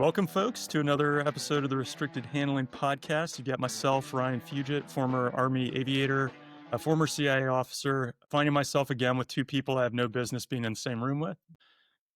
Welcome, folks, to another episode of the Restricted Handling Podcast. You got myself, Ryan Fugit, former Army Aviator, a former CIA officer, finding myself again with two people I have no business being in the same room with.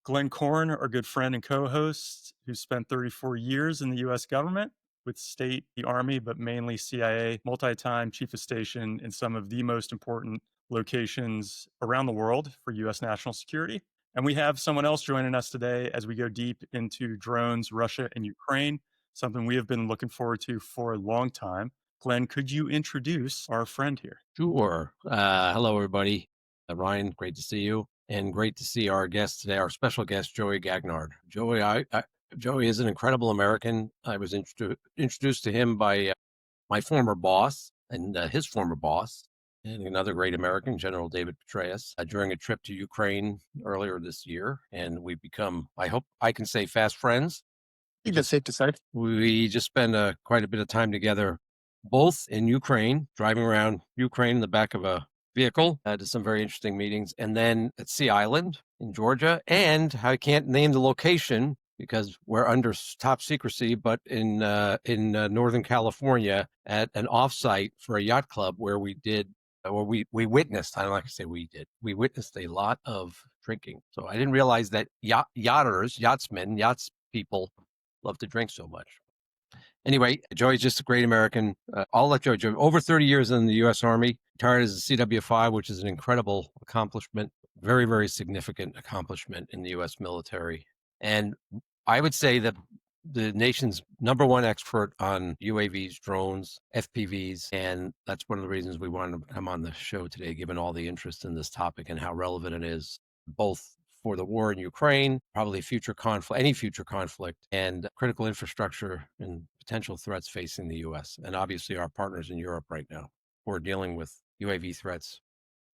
Glenn Korn, our good friend and co-host, who spent 34 years in the U.S. government with state, the Army, but mainly CIA, multi-time chief of station in some of the most important locations around the world for U.S. national security. And we have someone else joining us today as we go deep into drones, Russia, and Ukraine, something we have been looking forward to for a long time. Glenn, could you introduce our friend here? Sure. Hello, everybody. Ryan, great to see you. And great to see our guest today, our special guest, Joey Gagnard. Joey is an incredible American. I was introduced to him by my former boss and his former boss, and another great American, General David Petraeus, during a trip to Ukraine earlier this year. And we've become, I hope I can say, fast friends. I think that's safe to say. We just spend quite a bit of time together, both in Ukraine, driving around Ukraine in the back of a vehicle, to some very interesting meetings, and then at Sea Island in Georgia. And I can't name the location because we're under top secrecy, but in Northern California at an offsite for a yacht club where we witnessed, I don't like to say we did, we witnessed a lot of drinking. So I didn't realize that yachtsmen, people love to drink so much. Anyway, Joey's just a great American. I'll let Joey. Over 30 years in the U.S. Army, retired as a CW5, which is an incredible accomplishment, very, very significant accomplishment in the U.S. military. And I would say that the nation's number one expert on UAVs, drones, FPVs, and that's one of the reasons we wanted to come on the show today, given all the interest in this topic and how relevant it is, both for the war in Ukraine, probably any future conflict, and critical infrastructure and potential threats facing the U.S. and obviously our partners in Europe right now who are dealing with UAV threats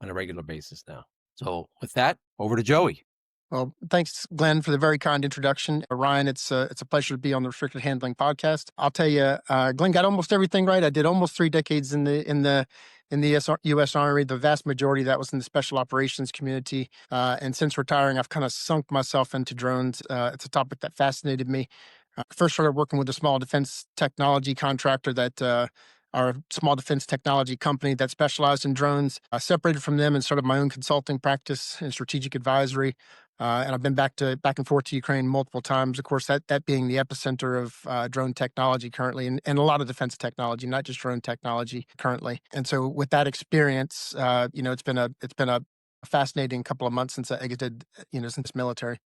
on a regular basis now. So with that, over to Joey. Well, thanks, Glenn, for the very kind introduction. Ryan, it's a pleasure to be on the Restricted Handling Podcast. I'll tell you, Glenn got almost everything right. I did almost 3 decades in the U.S. Army. The vast majority of that was in the special operations community. And since retiring, I've kind of sunk myself into drones. It's a topic that fascinated me. First started working with a small defense technology contractor our small defense technology company that specialized in drones. I separated from them and started my own consulting practice and strategic advisory. And I've been back and forth to Ukraine multiple times. Of course, that being the epicenter of drone technology currently, and a lot of defense technology, not just drone technology currently. And so, with that experience, it's been a fascinating couple of months since I exited, since military.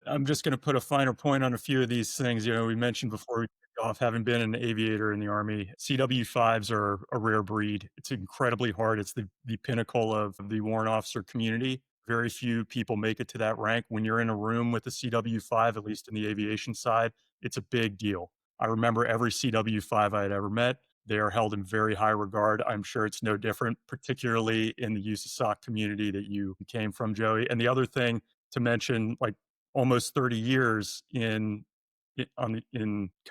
I'm just going to put a finer point on a few of these things. We mentioned before we kicked off, having been an aviator in the Army, CW5s are a rare breed. It's incredibly hard. It's the pinnacle of the warrant officer community. Very few people make it to that rank. When you're in a room with a CW5, at least in the aviation side, it's a big deal. I remember every CW5 I had ever met. They are held in very high regard. I'm sure it's no different, particularly in the USASOC community that you came from, Joey. And the other thing to mention, like, almost 30 years in kind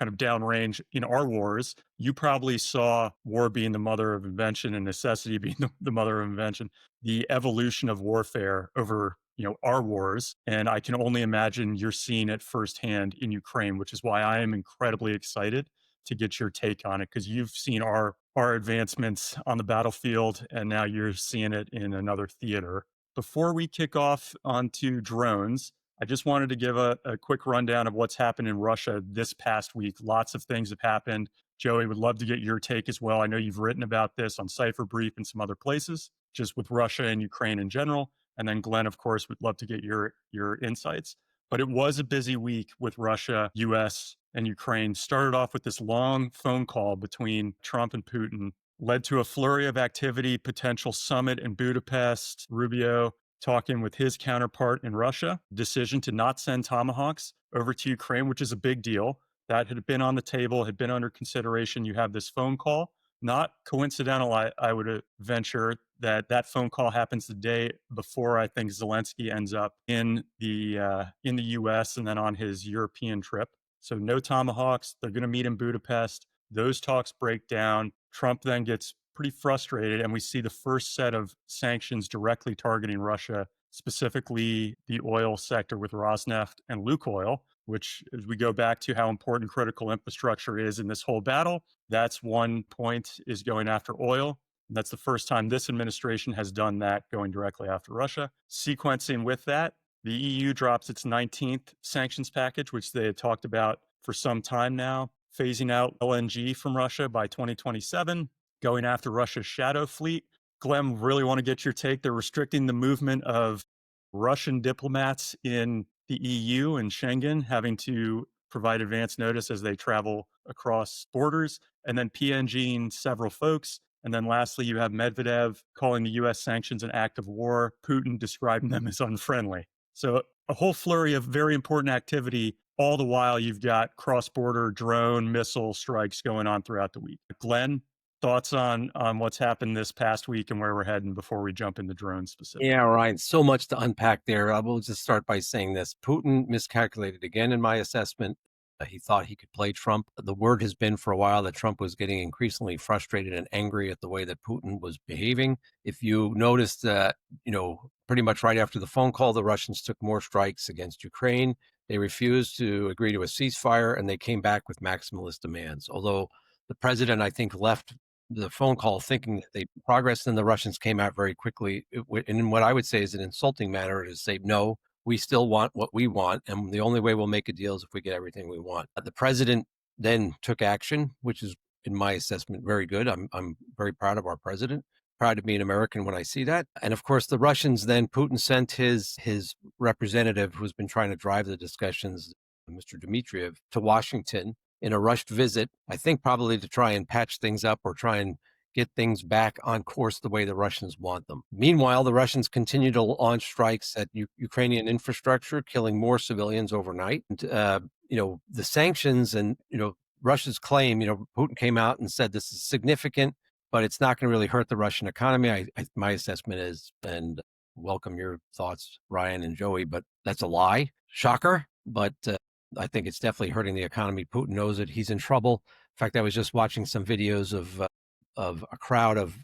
of downrange in our wars, you probably saw war being the mother of invention and necessity being the mother of invention, the evolution of warfare over our wars. And I can only imagine you're seeing it firsthand in Ukraine, which is why I am incredibly excited to get your take on it, because you've seen our advancements on the battlefield, and now you're seeing it in another theater. Before we kick off onto drones, I just wanted to give a quick rundown of what's happened in Russia this past week. Lots of things have happened. Joey, would love to get your take as well. I know you've written about this on Cypher Brief and some other places, just with Russia and Ukraine in general. And then Glenn, of course, would love to get your insights. But it was a busy week with Russia, US, and Ukraine. Started off with this long phone call between Trump and Putin, led to a flurry of activity, potential summit in Budapest, Rubio talking with his counterpart in Russia, decision to not send Tomahawks over to Ukraine, which is a big deal. That had been on the table, had been under consideration. You have this phone call. Not coincidental, I would venture that phone call happens the day before I think Zelensky ends up in the U.S. and then on his European trip. So no Tomahawks. They're going to meet in Budapest. Those talks break down. Trump then gets pretty frustrated, and we see the first set of sanctions directly targeting Russia, specifically the oil sector with Rosneft and Lukoil. which as we go back to how important critical infrastructure is in this whole battle, that's one point is going after oil. That's the first time this administration has done that, going directly after Russia. Sequencing with that, the EU drops its 19th sanctions package, which they had talked about for some time now, phasing out LNG from Russia by 2027, going after Russia's shadow fleet. Glenn, really want to get your take. They're restricting the movement of Russian diplomats in the EU and Schengen, having to provide advance notice as they travel across borders, and then PNGing several folks. And then lastly, you have Medvedev calling the US sanctions an act of war, Putin describing them as unfriendly. So a whole flurry of very important activity. All the while, you've got cross-border drone missile strikes going on throughout the week. Glenn, thoughts on what's happened this past week and where we're heading before we jump into drones specifically? Yeah, Ryan, so much to unpack there. I will just start by saying this. Putin miscalculated again in my assessment. He thought he could play Trump. The word has been for a while that Trump was getting increasingly frustrated and angry at the way that Putin was behaving. If you noticed that, pretty much right after the phone call, the Russians took more strikes against Ukraine. They refused to agree to a ceasefire, and they came back with maximalist demands. Although the president, I think, left the phone call thinking that they progressed, and the Russians came out very quickly in what I would say is an insulting manner to say, no, we still want what we want, and the only way we'll make a deal is if we get everything we want. The president then took action, which is, in my assessment, very good. I'm very proud of our president, proud to be an American when I see that. And of course, the Russians then, Putin sent his representative, who's been trying to drive the discussions, Mr. Dmitriev, to Washington in a rushed visit, I think probably to try and patch things up or try and get things back on course the way the Russians want them. Meanwhile, the Russians continue to launch strikes at Ukrainian infrastructure, killing more civilians overnight. And, the sanctions and, Russia's claim, Putin came out and said this is significant, but it's not going to really hurt the Russian economy. My assessment is, and welcome your thoughts, Ryan and Joey, but that's a lie. Shocker. But I think it's definitely hurting the economy. Putin knows it. He's in trouble. In fact, I was just watching some videos of a crowd of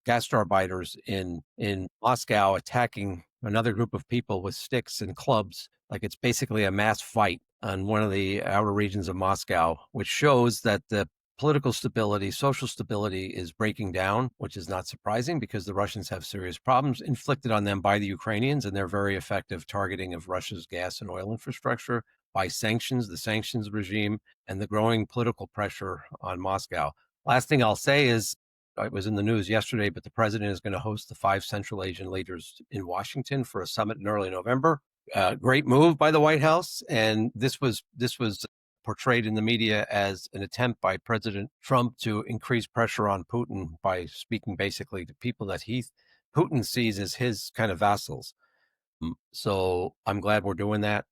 gastarbeiters in Moscow attacking another group of people with sticks and clubs. Like it's basically a mass fight on one of the outer regions of Moscow, which shows that the political stability, social stability is breaking down, which is not surprising because the Russians have serious problems inflicted on them by the Ukrainians and their very effective targeting of Russia's gas and oil infrastructure by sanctions, the sanctions regime, and the growing political pressure on Moscow. Last thing I'll say is, it was in the news yesterday, but the president is going to host the 5 Central Asian leaders in Washington for a summit in early November. Great move by the White House, and this was portrayed in the media as an attempt by President Trump to increase pressure on Putin by speaking basically to people that Putin sees as his kind of vassals. So I'm glad we're doing that.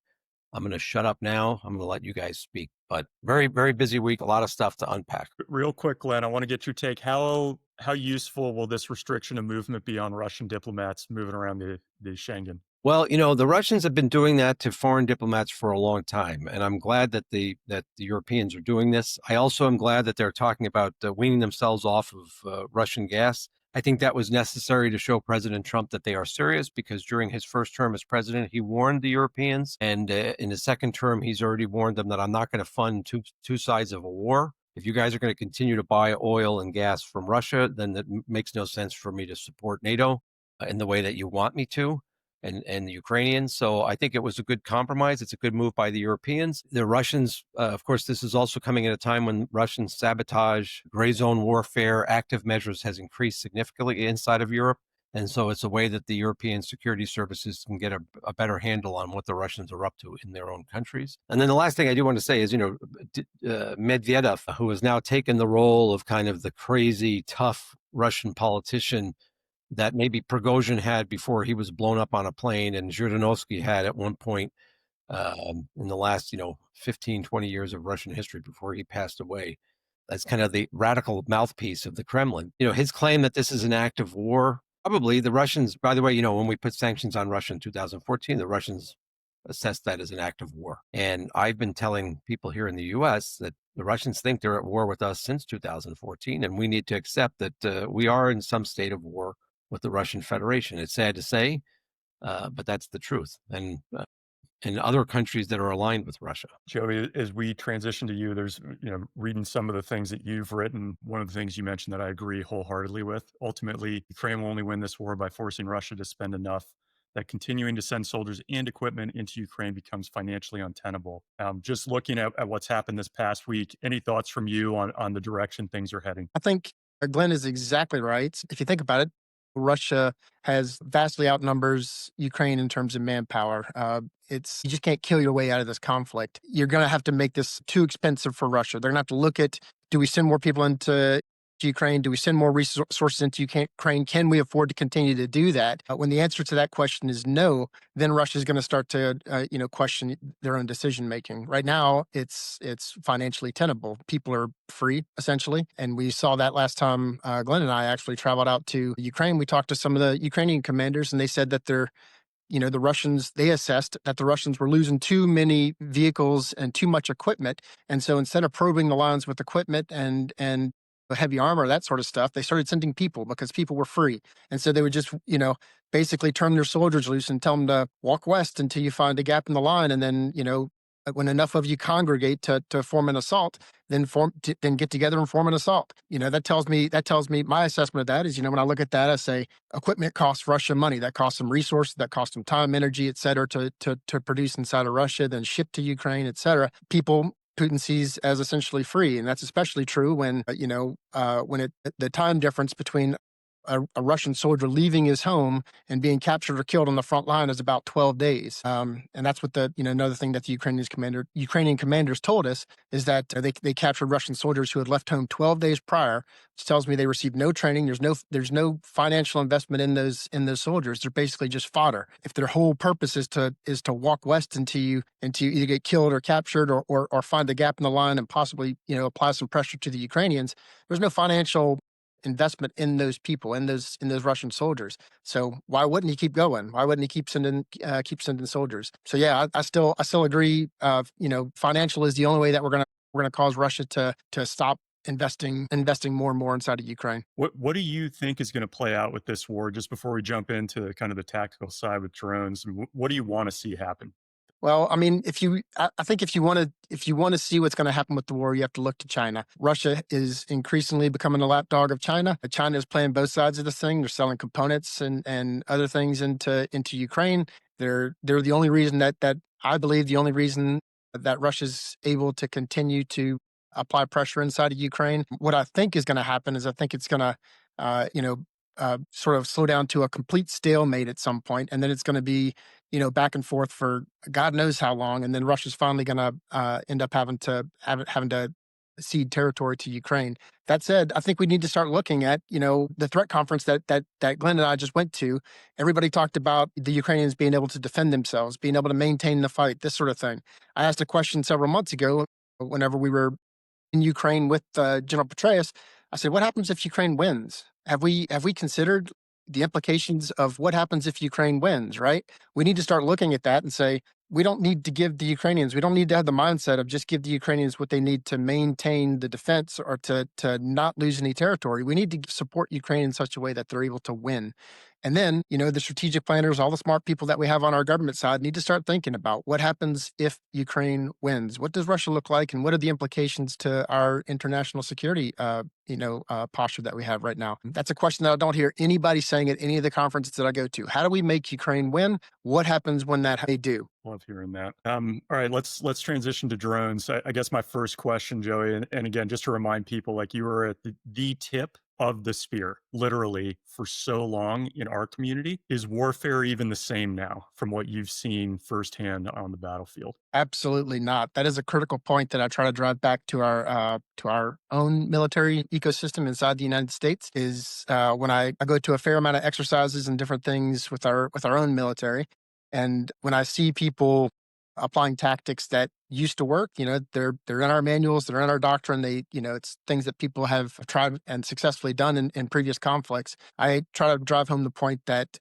I'm going to shut up now. I'm going to let you guys speak, but very, very busy week. A lot of stuff to unpack. Real quick, Glenn, I want to get your take. How useful will this restriction of movement be on Russian diplomats moving around the Schengen? Well, the Russians have been doing that to foreign diplomats for a long time, and I'm glad that the Europeans are doing this. I also am glad that they're talking about weaning themselves off of Russian gas. I think that was necessary to show President Trump that they are serious, because during his first term as president, he warned the Europeans, and in his second term, he's already warned them that I'm not going to fund two sides of a war. If you guys are going to continue to buy oil and gas from Russia, then that makes no sense for me to support NATO in the way that you want me to. And the Ukrainians. So I think it was a good compromise. It's a good move by the Europeans. The Russians, of course, this is also coming at a time when Russian sabotage, gray zone warfare, active measures has increased significantly inside of Europe. And so it's a way that the European security services can get a better handle on what the Russians are up to in their own countries. And then the last thing I do want to say is, Medvedev, who has now taken the role of kind of the crazy, tough Russian politician that maybe Prigozhin had before he was blown up on a plane, and Zhirinovsky had at one point in the last, 15, 20 years of Russian history before he passed away. That's kind of the radical mouthpiece of the Kremlin. His claim that this is an act of war, probably the Russians, by the way, when we put sanctions on Russia in 2014, the Russians assessed that as an act of war. And I've been telling people here in the U.S. that the Russians think they're at war with us since 2014, and we need to accept that we are in some state of war with the Russian Federation. It's sad to say, but that's the truth. And and other countries that are aligned with Russia. Joey, as we transition to you, there's, reading some of the things that you've written, one of the things you mentioned that I agree wholeheartedly with. Ultimately, Ukraine will only win this war by forcing Russia to spend enough that continuing to send soldiers and equipment into Ukraine becomes financially untenable. Just looking at what's happened this past week, any thoughts from you on the direction things are heading? I think Glenn is exactly right. If you think about it, Russia has vastly outnumbers Ukraine in terms of manpower. It's you just can't kill your way out of this conflict. You're going to have to make this too expensive for Russia. They're going to have to look at: do we send more people into Ukraine? Do we send more resources into Ukraine? Can we afford to continue to do that? When the answer to that question is no, then Russia is going to start to question their own decision making. Right now, it's financially tenable. People are free essentially, and we saw that last time Glenn and I actually traveled out to Ukraine. We talked to some of the Ukrainian commanders, and they said that the Russians, they assessed that the Russians were losing too many vehicles and too much equipment. And so instead of probing the lines with equipment and heavy armor, that sort of stuff, they started sending people because people were free. And so they would just, basically turn their soldiers loose and tell them to walk west until you find a gap in the line. And then, when enough of you congregate to form an assault, then get together and form an assault. That tells me my assessment of that is, when I look at that, I say equipment costs Russia money. That costs them resources, that costs them time, energy, et cetera, to produce inside of Russia, then ship to Ukraine, et cetera. People Putin sees as essentially free, and that's especially true when the time difference between a Russian soldier leaving his home and being captured or killed on the front line is about 12 days. And that's what another thing that the Ukrainian commanders told us is that they captured Russian soldiers who had left home 12 days prior, which tells me they received no training. There's no financial investment in those soldiers. They're basically just fodder. If their whole purpose is to walk west until you either get killed or captured or find a gap in the line and possibly, apply some pressure to the Ukrainians, there's no financial investment in those people, in those Russian soldiers. So why wouldn't he keep going? Why wouldn't he keep sending soldiers? So yeah, I still agree. Financial is the only way that we're gonna cause Russia to stop investing more and more inside of Ukraine. What do you think is going to play out with this war? Just before we jump into kind of the tactical side with drones, what do you want to see happen? Well, I mean, I think if you want to see what's going to happen with the war, you have to look to China. Russia is increasingly becoming the lapdog of China. China is playing both sides of this thing. They're selling components and other things into Ukraine. They're the only reason that I believe the only reason that Russia's able to continue to apply pressure inside of Ukraine. What I think is going to happen is I think it's going to, sort of slow down to a complete stalemate at some point, and then it's going to be, back and forth for God knows how long, and then Russia's finally going to end up having to cede territory to Ukraine. That said, I think we need to start looking at, the threat conference that Glenn and I just went to. Everybody talked about the Ukrainians being able to defend themselves, being able to maintain the fight, this sort of thing. I asked a question several months ago, whenever we were in Ukraine with General Petraeus. I said, "What happens if Ukraine wins? Have we considered the implications of what happens if Ukraine wins?" Right? We need to start looking at that and say, we don't need to give the Ukrainians. We don't need to have the mindset of just give the Ukrainians what they need to maintain the defense or to not lose any territory. We need to support Ukraine in such a way that they're able to win. And then, the strategic planners, all the smart people that we have on our government side need to start thinking about what happens if Ukraine wins. What does Russia look like, and what are the implications to our international security, posture that we have right now? That's a question that I don't hear anybody saying at any of the conferences that I go to. How do we make Ukraine win? What happens when they do? Love hearing that. All right, let's transition to drones. I guess my first question, Joey, and again, just to remind people, like you were at the tip of the spear, literally, for so long in our community. Is warfare even the same now from what you've seen firsthand on the battlefield? Absolutely not. That is a critical point that I try to drive back to our own military ecosystem inside the United States. Is when I go to a fair amount of exercises and different things with our own military, and when I see people applying tactics that used to work, they're in our manuals, they're in our doctrine. It's things that people have tried and successfully done in previous conflicts. I try to drive home the point that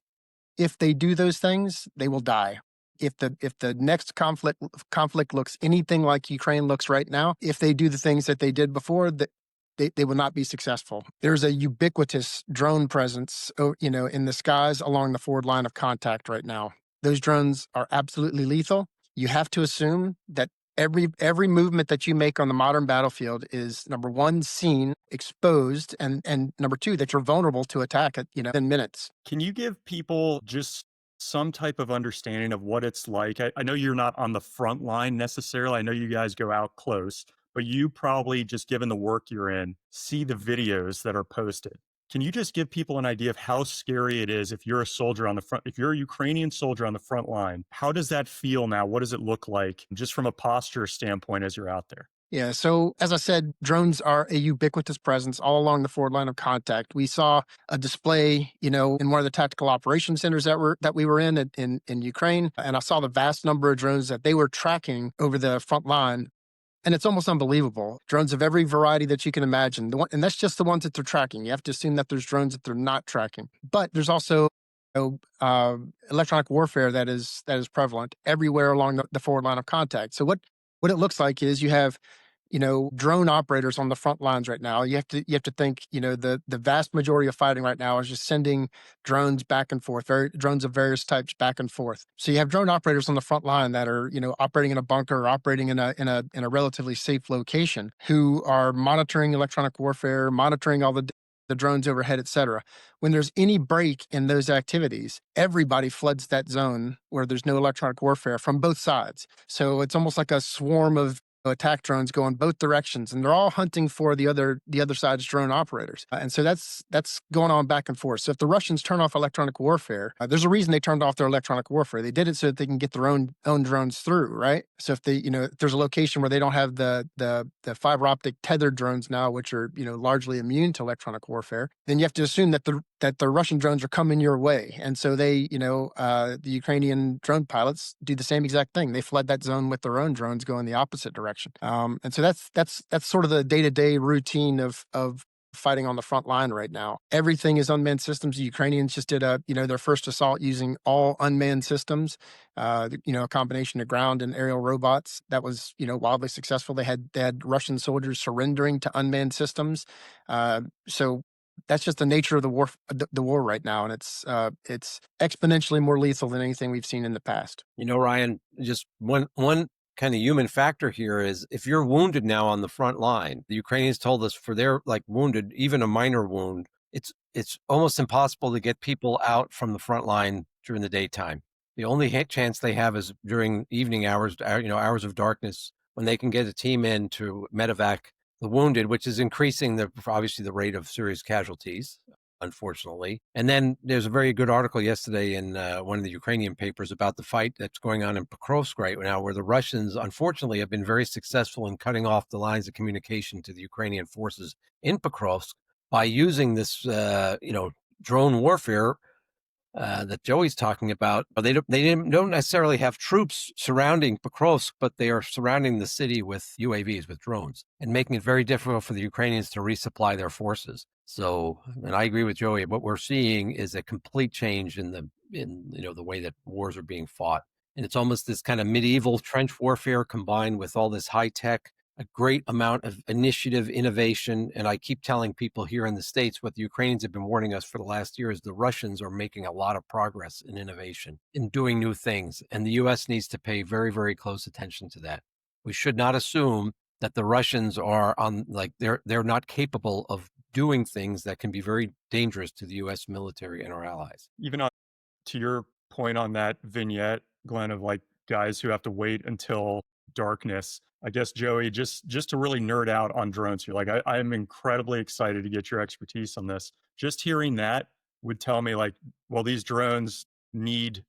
if they do those things, they will die. If the next conflict looks anything like Ukraine looks right now, if they do the things that they did before, they will not be successful. There's a ubiquitous drone presence, in the skies along the forward line of contact right now. Those drones are absolutely lethal. you have to assume that every movement that you make on the modern battlefield is, number one, seen, exposed, and number two, that you're vulnerable to attack at, in minutes. Can you give people just some type of understanding of what it's like? I know you're not on the front line necessarily. I know you guys go out close, but you probably, just given the work you're in, see the videos that are posted. Can you just give people an idea of how scary it is if you're a soldier on the front, if you're a Ukrainian soldier on the front line? How does that feel now? What does it look like just from a posture standpoint as you're out there? Yeah. So as I said, drones are a ubiquitous presence all along the forward line of contact. We saw a display, in one of the tactical operations centers that we were in Ukraine, and I saw the vast number of drones that they were tracking over the front line. And it's almost unbelievable. Drones of every variety that you can imagine. And that's just the ones that they're tracking. You have to assume that there's drones that they're not tracking. But there's also electronic warfare that is prevalent everywhere along the forward line of contact. So what it looks like is you have drone operators on the front lines right now. You have to think, the vast majority of fighting right now is just sending drones back and forth, drones of various types back and forth. So you have drone operators on the front line that are, operating in a bunker or operating in a relatively safe location, who are monitoring electronic warfare, monitoring all the drones overhead, et cetera. When there's any break in those activities, everybody floods that zone where there's no electronic warfare from both sides. So it's almost like a swarm of attack drones go in both directions, and they're all hunting for the other side's drone operators. And so that's going on back and forth. So if the Russians turn off electronic warfare, there's a reason they turned off their electronic warfare. They did it so that they can get their own drones through, right? So if if there's a location where they don't have the fiber optic tethered drones now, which are largely immune to electronic warfare, then you have to assume that the Russian drones are coming your way. And so the Ukrainian drone pilots do the same exact thing. They flood that zone with their own drones going the opposite direction. And so that's sort of the day-to-day routine of fighting on the front line right now. Everything is unmanned systems. The Ukrainians just did their first assault using all unmanned systems, a combination of ground and aerial robots. That was, wildly successful. They had Russian soldiers surrendering to unmanned systems. So that's just the nature of the war right now, and it's exponentially more lethal than anything we've seen in the past. Ryan, just one kind of human factor here is, if you're wounded now on the front line, the Ukrainians told us, for their wounded, even a minor wound, it's almost impossible to get people out from the front line during the daytime. The only chance they have is during evening hours, hours of darkness, when they can get a team in to medevac the wounded, which is increasing obviously the rate of serious casualties, unfortunately. And then there's a very good article yesterday in one of the Ukrainian papers about the fight that's going on in Pokrovsk right now, where the Russians, unfortunately, have been very successful in cutting off the lines of communication to the Ukrainian forces in Pokrovsk by using this, drone warfare that Joey's talking about. They don't necessarily have troops surrounding Pokrovsk, but they are surrounding the city with UAVs, with drones, and making it very difficult for the Ukrainians to resupply their forces. So, and I agree with Joey, what we're seeing is a complete change in the way that wars are being fought. And it's almost this kind of medieval trench warfare combined with all this high tech, a great amount of initiative, innovation. And I keep telling people here in the States, what the Ukrainians have been warning us for the last year, is the Russians are making a lot of progress in innovation, in doing new things. And the US needs to pay very, very close attention to that. We should not assume that the Russians are they're not capable of doing things that can be very dangerous to the US military and our allies. Even to your point on that vignette, Glenn, of guys who have to wait until darkness. I guess, Joey, just to really nerd out on drones here, I am incredibly excited to get your expertise on this. Just hearing that would tell me well, these drones need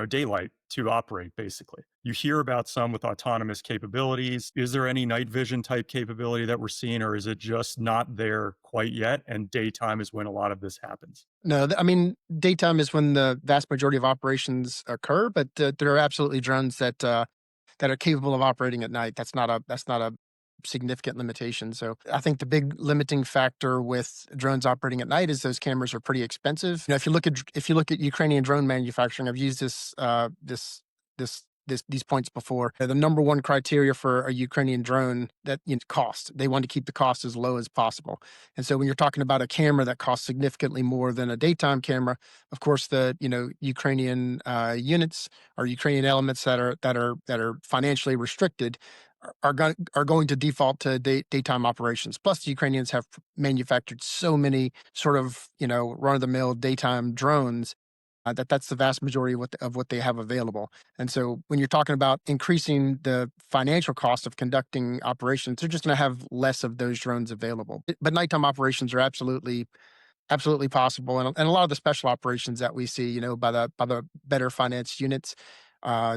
daylight to operate, basically. You hear about some with autonomous capabilities. Is there any night vision type capability that we're seeing, or is it just not there quite yet? And daytime is when a lot of this happens. No, daytime is when the vast majority of operations occur, but there are absolutely drones that are capable of operating at night. That's not a significant limitation. So I think the big limiting factor with drones operating at night is those cameras are pretty expensive. If you look at Ukrainian drone manufacturing, I've used this these points before. The number one criteria for a Ukrainian drone that cost. They want to keep the cost as low as possible. And so when you're talking about a camera that costs significantly more than a daytime camera, of course the Ukrainian units or Ukrainian elements that are financially restricted are going to default to daytime operations. Plus, the Ukrainians have manufactured so many sort of run of the mill daytime drones that's the vast majority of what they have available. And so when you're talking about increasing the financial cost of conducting operations, they're just going to have less of those drones available. But nighttime operations are absolutely possible, and a lot of the special operations that we see, by the better financed units,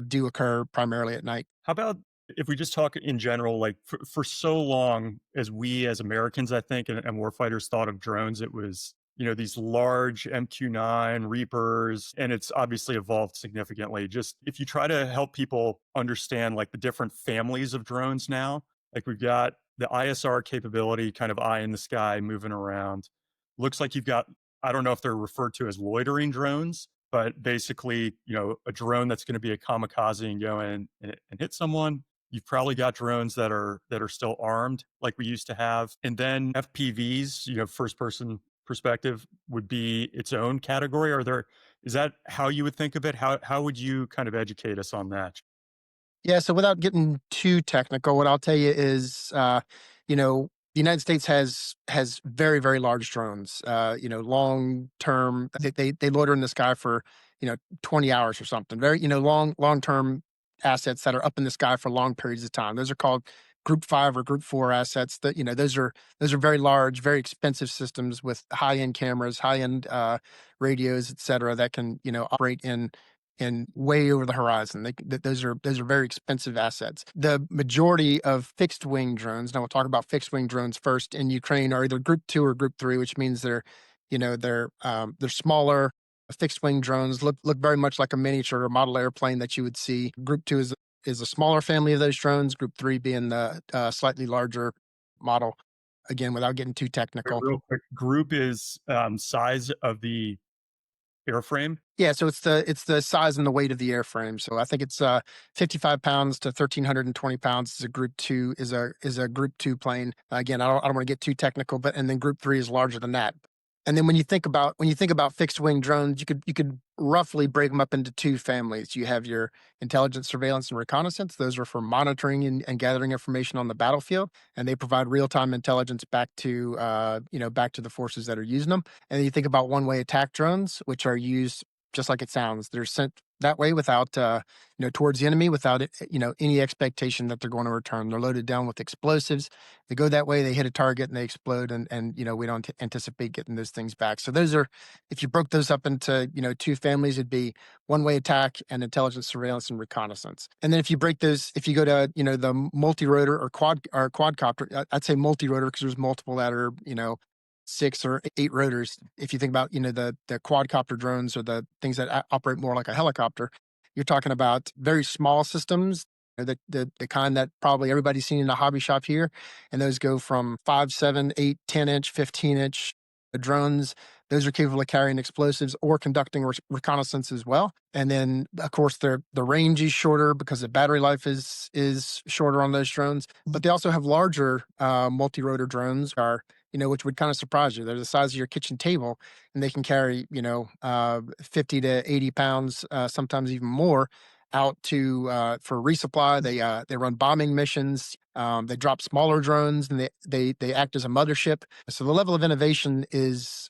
do occur primarily at night. How about if we just talk in general, like for so long as we as Americans, I think, and warfighters thought of drones, it was, these large MQ-9 Reapers, and it's obviously evolved significantly. Just if you try to help people understand like the different families of drones now, like we've got the ISR capability, kind of eye in the sky, moving around. Looks like you've got, I don't know if they're referred to as loitering drones, but basically, a drone that's going to be a kamikaze and go in and hit someone. You've probably got drones that are still armed, like we used to have, and then FPVs, first person perspective, would be its own category. Is that how you would think of it? How would you kind of educate us on that? Yeah, so without getting too technical, what I'll tell you is, the United States has very, very large drones. Long term, they loiter in the sky for 20 hours or something. Very long term assets that are up in the sky for long periods of time. Those are called Group 5 or Group 4 assets. That those are very large, very expensive systems with high end cameras, high end radios, et cetera, that can operate in way over the horizon. Those are very expensive assets. The majority of fixed wing drones. Now we'll talk about fixed wing drones first in Ukraine are either Group 2 or Group 3, which means they're smaller. Fixed wing drones look very much like a miniature or model airplane that you would see. Group 2 is a smaller family of those drones. Group 3 being the slightly larger model. Again, without getting too technical. Real quick, group is size of the airframe. Yeah, so it's the size and the weight of the airframe. So I think it's 55 pounds to 1,320 pounds is a Group 2 plane. Again, I don't want to get too technical, but and then Group 3 is larger than that. And then when you think about fixed wing drones, you could roughly break them up into two families. You have your intelligence, surveillance, and reconnaissance. Those are for monitoring and gathering information on the battlefield, and they provide real time intelligence back to back to the forces that are using them. And then you think about one way attack drones, which are used just like it sounds. They're sent that way without towards the enemy without any expectation that they're going to return. They're loaded down with explosives. They go that way, they hit a target and they explode, and we don't anticipate getting those things back. So those are, if you broke those up into two families, it'd be one way attack and intelligence, surveillance, and reconnaissance. And then if you go to the multi-rotor or quadcopter, I'd say multi-rotor because there's multiple that are 6 or 8 rotors. If you think about the quadcopter drones or the things that operate more like a helicopter, you're talking about very small systems, the kind that probably everybody's seen in a hobby shop here, and those go from 5, 7, 8, 10-inch, 15-inch drones. Those are capable of carrying explosives or conducting reconnaissance as well. And then, of course, the range is shorter because the battery life is shorter on those drones. But they also have larger multi-rotor drones, which would kind of surprise you. They're the size of your kitchen table, and they can carry 50 to 80 pounds, sometimes even more, out to for resupply. They run bombing missions. They drop smaller drones, and they act as a mothership. So the level of innovation is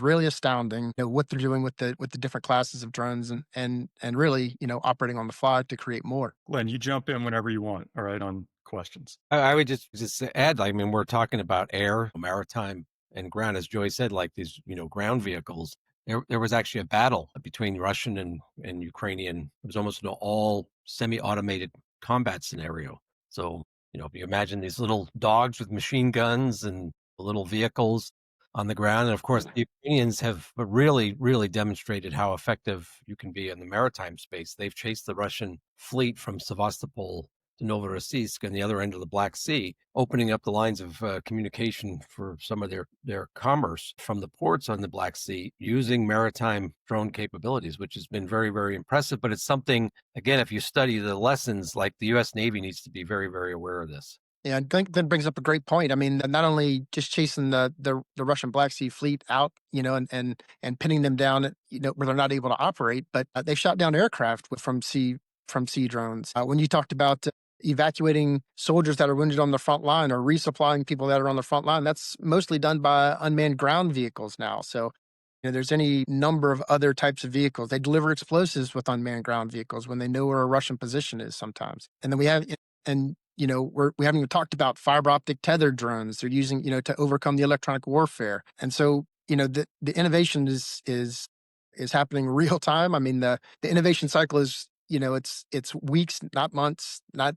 really astounding. What they're doing with the different classes of drones, and really operating on the fly to create more. Len, you jump in whenever you want. All right, on questions. I would just add, I mean, we're talking about air, maritime, and ground, as Joy said, like these, ground vehicles. There was actually a battle between Russian and Ukrainian. It was almost an all semi-automated combat scenario. So, if you imagine these little dogs with machine guns and little vehicles on the ground. And of course, the Ukrainians have really, really demonstrated how effective you can be in the maritime space. They've chased the Russian fleet from Sevastopol to Novorossiysk and the other end of the Black Sea, opening up the lines of communication for some of their commerce from the ports on the Black Sea using maritime drone capabilities, which has been very, very impressive. But it's something, again, if you study the lessons, like the U.S. Navy needs to be very, very aware of this. Yeah, I think that brings up a great point. I mean, not only just chasing the Russian Black Sea fleet out, and pinning them down, where they're not able to operate, but they shot down aircraft from sea drones. When you talked about evacuating soldiers that are wounded on the front line or resupplying people that are on the front line, that's mostly done by unmanned ground vehicles now. So, there's any number of other types of vehicles. They deliver explosives with unmanned ground vehicles when they know where a Russian position is sometimes. And then we haven't even talked about fiber optic tethered drones they're using, to overcome the electronic warfare. And so, the innovation is happening real time. I mean, the innovation cycle is, it's weeks, not months, not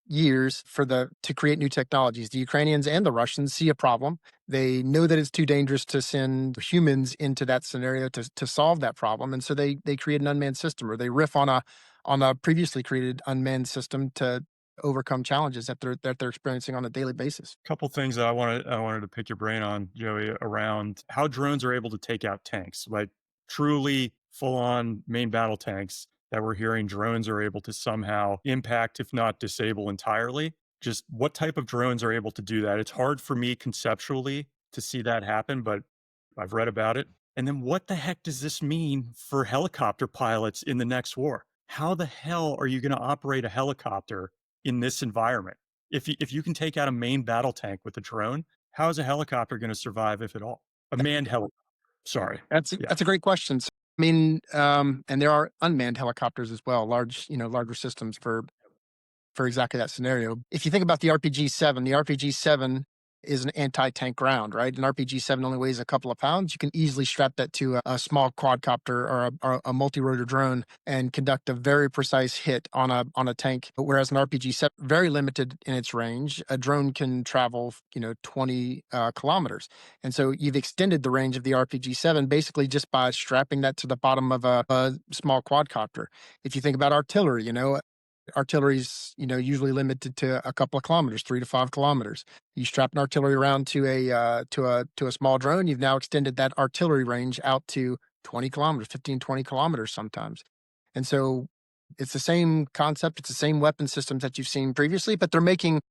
years to create new technologies. The Ukrainians and the Russians see a problem. They know that it's too dangerous to send humans into that scenario to solve that problem. And so they create an unmanned system, or they riff on a previously created unmanned system to overcome challenges that they're experiencing on a daily basis. Couple things that I wanted to pick your brain on, Joey, around how drones are able to take out tanks, like truly full on main battle tanks that we're hearing drones are able to somehow impact, if not disable entirely. Just what type of drones are able to do that? It's hard for me conceptually to see that happen, but I've read about it. And then what the heck does this mean for helicopter pilots in the next war? How the hell are you going to operate a helicopter in this environment? If you can take out a main battle tank with a drone, how is a helicopter going to survive, if at all? A manned helicopter. Sorry. Yeah. That's a great question. So, I mean, and there are unmanned helicopters as well, larger systems for exactly that scenario. If you think about the RPG-7 is an anti-tank ground, right? An RPG-7 only weighs a couple of pounds. You can easily strap that to a small quadcopter or a multi-rotor drone and conduct a very precise hit on a tank. Whereas an RPG-7, very limited in its range, a drone can travel, 20 kilometers. And so you've extended the range of the RPG-7 basically just by strapping that to the bottom of a small quadcopter. If you think about artillery, artillery's usually limited to a couple of kilometers, 3 to 5 kilometers. You strap an artillery round to a small drone, you've now extended that artillery range out to 20 kilometers, 15, 20 kilometers sometimes. And so it's the same concept, it's the same weapon systems that you've seen previously, but they're making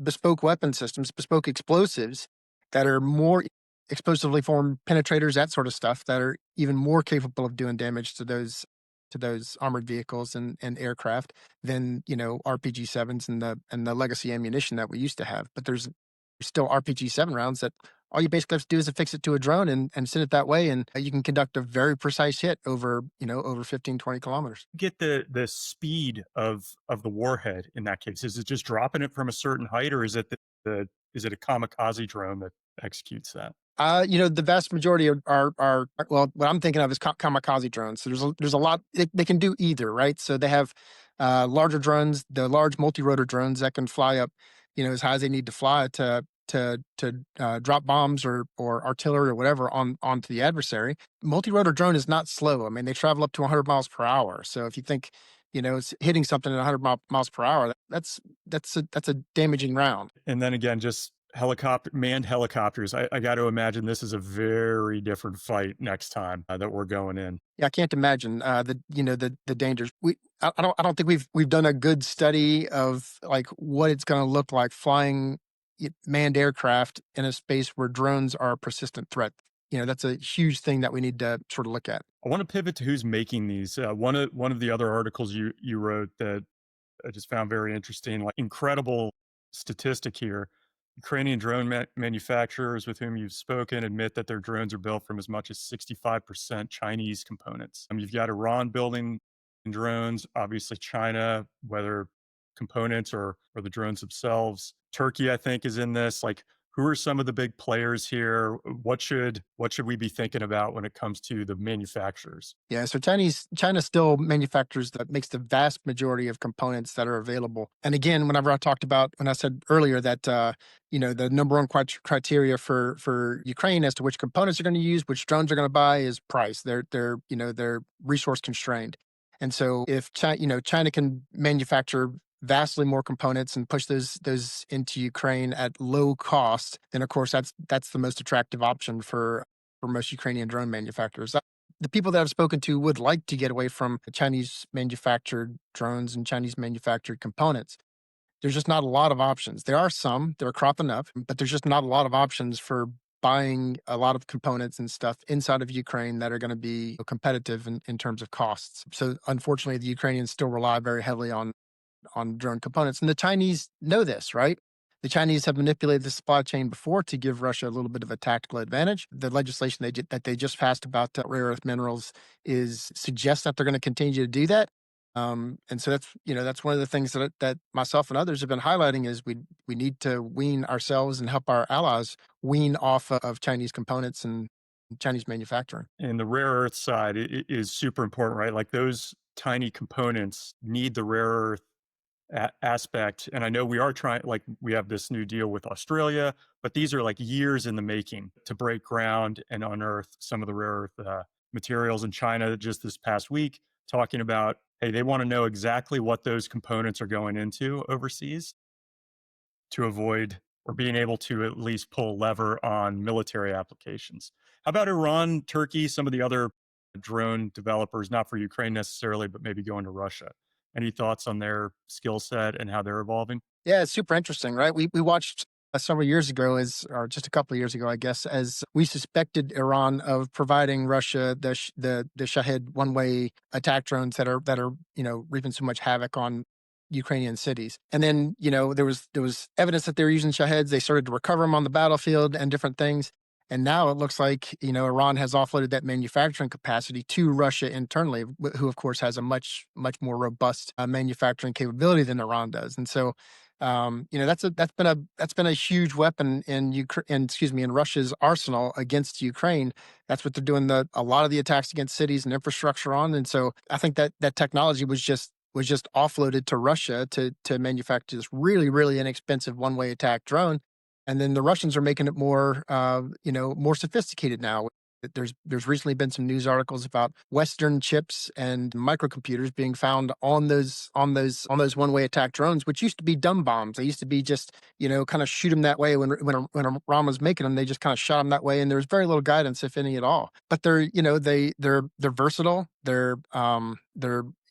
bespoke weapon systems, bespoke explosives that are more explosively formed penetrators, that sort of stuff, that are even more capable of doing damage to those armored vehicles and aircraft than RPG-7s and the legacy ammunition that we used to have. But there's still RPG-7 rounds that all you basically have to do is affix it to a drone and send it that way, and you can conduct a very precise hit over 15, 20 kilometers. Get the speed of the warhead in that case. Is it just dropping it from a certain height, or is it is it a kamikaze drone that executes that? The vast majority are well, what I'm thinking of is kamikaze drones. So there's a lot they can do either, right? So they have larger drones, the large multi-rotor drones that can fly up, as high as they need to fly to drop bombs or artillery or whatever onto the adversary. Multi-rotor drone is not slow. I mean, they travel up to 100 miles per hour. So if you think, it's hitting something at 100 miles per hour, that's a damaging round. And then again, just manned helicopters. I got to imagine this is a very different fight next time that we're going in. Yeah, I can't imagine the dangers. I don't think we've done a good study of like what it's going to look like flying manned aircraft in a space where drones are a persistent threat. That's a huge thing that we need to sort of look at. I want to pivot to who's making these. One of the other articles you wrote that I just found very interesting, like incredible statistic here. Ukrainian drone manufacturers with whom you've spoken admit that their drones are built from as much as 65% Chinese components. You've got Iran building drones, obviously China, whether components or the drones themselves. Turkey, I think, is in this. Like, who are some of the big players here? What should we be thinking about when it comes to the manufacturers? Yeah, so China still manufactures that makes the vast majority of components that are available. And again, when I said earlier that the number one criteria for Ukraine as to which components they're going to use, which drones they're going to buy is price. They're resource constrained. And so if China can manufacture vastly more components and push those into Ukraine at low cost, then of course that's the most attractive option for most Ukrainian drone manufacturers. The people that I've spoken to would like to get away from Chinese manufactured drones and Chinese manufactured components. There's just not a lot of options. There are some, they're cropping up, but there's just not a lot of options for buying a lot of components and stuff inside of Ukraine that are going to be competitive in terms of costs. So unfortunately, the Ukrainians still rely very heavily on drone components. And the Chinese know this, right? The Chinese have manipulated the supply chain before to give Russia a little bit of a tactical advantage. The legislation that they just passed about rare earth minerals is suggests that they're going to continue to do that. And so that's one of the things that myself and others have been highlighting is we need to wean ourselves and help our allies wean off of Chinese components and Chinese manufacturing. And the rare earth side is super important, right? Like those tiny components need the rare earth aspect. And I know we are trying, like, we have this new deal with Australia, but these are like years in the making to break ground and unearth some of the rare earth materials in China just this past week, talking about, hey, they want to know exactly what those components are going into overseas to avoid or being able to at least pull a lever on military applications. How about Iran, Turkey, some of the other drone developers, not for Ukraine necessarily, but maybe going to Russia? Any thoughts on their skill set and how they're evolving? Yeah, it's super interesting, right? We watched several years ago, or just a couple of years ago, I guess, as we suspected Iran of providing Russia the Shahed one way attack drones that are reaping so much havoc on Ukrainian cities. And then there was evidence that they were using Shaheds. They started to recover them on the battlefield and different things. And now it looks like Iran has offloaded that manufacturing capacity to Russia internally, who of course has a much more robust manufacturing capability than Iran does. And so, that's been a huge weapon in in Russia's arsenal against Ukraine. That's what they're doing a lot of the attacks against cities and infrastructure on. And so I think that technology was just offloaded to Russia to manufacture this really, really inexpensive one-way attack drone. And then the Russians are making it more sophisticated now. There's recently been some news articles about Western chips and microcomputers being found on those one-way attack drones, which used to be dumb bombs. They used to be just kind of shoot them that way when Iran was making them. They just kind of shot them that way, and there was very little guidance, if any at all. But they're versatile. They're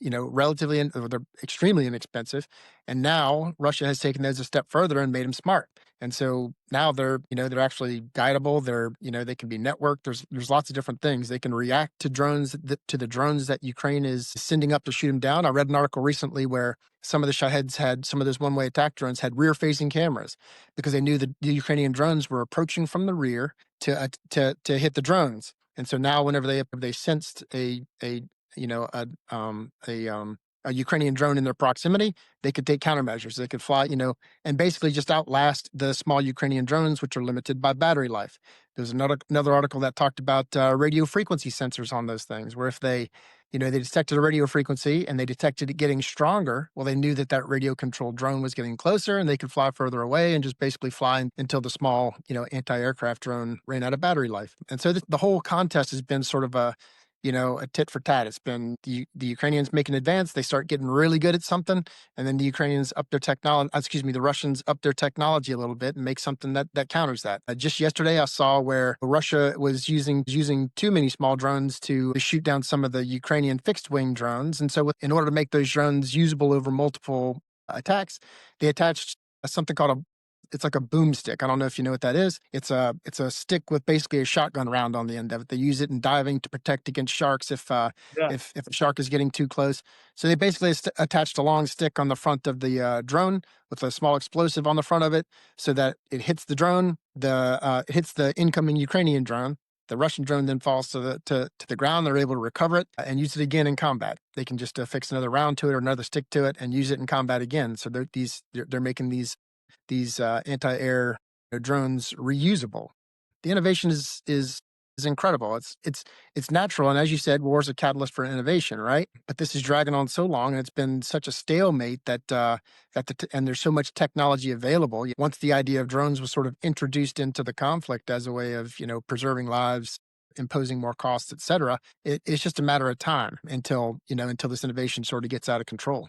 relatively or they're extremely inexpensive, and now Russia has taken those a step further and made them smart. And so now they're actually guidable. They can be networked. There's lots of different things. They can react to the drones that Ukraine is sending up to shoot them down. I read an article recently where some of those one-way attack drones had rear-facing cameras because they knew that the Ukrainian drones were approaching from the rear to hit the drones. And so now, whenever they sensed a Ukrainian drone in their proximity, they could take countermeasures. They could fly, and basically just outlast the small Ukrainian drones, which are limited by battery life. There's another article that talked about radio frequency sensors on those things, where if they detected a radio frequency and they detected it getting stronger, well, they knew that radio controlled drone was getting closer, and they could fly further away and just basically fly until the small, anti-aircraft drone ran out of battery life. And so the whole contest has been sort of a tit for tat. It's been the Ukrainians make an advance, they start getting really good at something, and then the Ukrainians up their technology. The Russians up their technology a little bit and make something that counters that. Just yesterday, I saw where Russia was using too many small drones to shoot down some of the Ukrainian fixed wing drones, and so in order to make those drones usable over multiple attacks, they attached something called it's like a boomstick. I don't know if you know what that is. It's a stick with basically a shotgun round on the end of it. They use it in diving to protect against sharks if Yeah. if a shark is getting too close. So they basically attached a long stick on the front of the drone with a small explosive on the front of it, so that it hits the drone. It hits the incoming Ukrainian drone. The Russian drone then falls to the ground. They're able to recover it and use it again in combat. They can just affix another round to it or another stick to it and use it in combat again. So they're making these anti-air drones reusable. The innovation is incredible. It's natural, and as you said, war is a catalyst for innovation, right? But this is dragging on so long, and it's been such a stalemate and there's so much technology available. Once the idea of drones was sort of introduced into the conflict as a way of preserving lives imposing more costs, et cetera. It's just a matter of time until this innovation sort of gets out of control.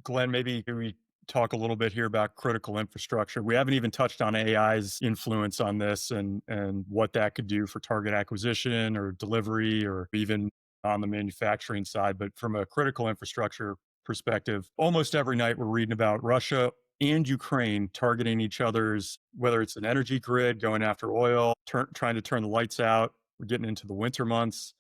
Glenn, maybe we talk a little bit here about critical infrastructure. We haven't even touched on AI's influence on this and what that could do for target acquisition or delivery or even on the manufacturing side. But from a critical infrastructure perspective, almost every night we're reading about Russia and Ukraine targeting each other's, whether it's an energy grid, going after oil, trying to turn the lights out. We're getting into the winter months.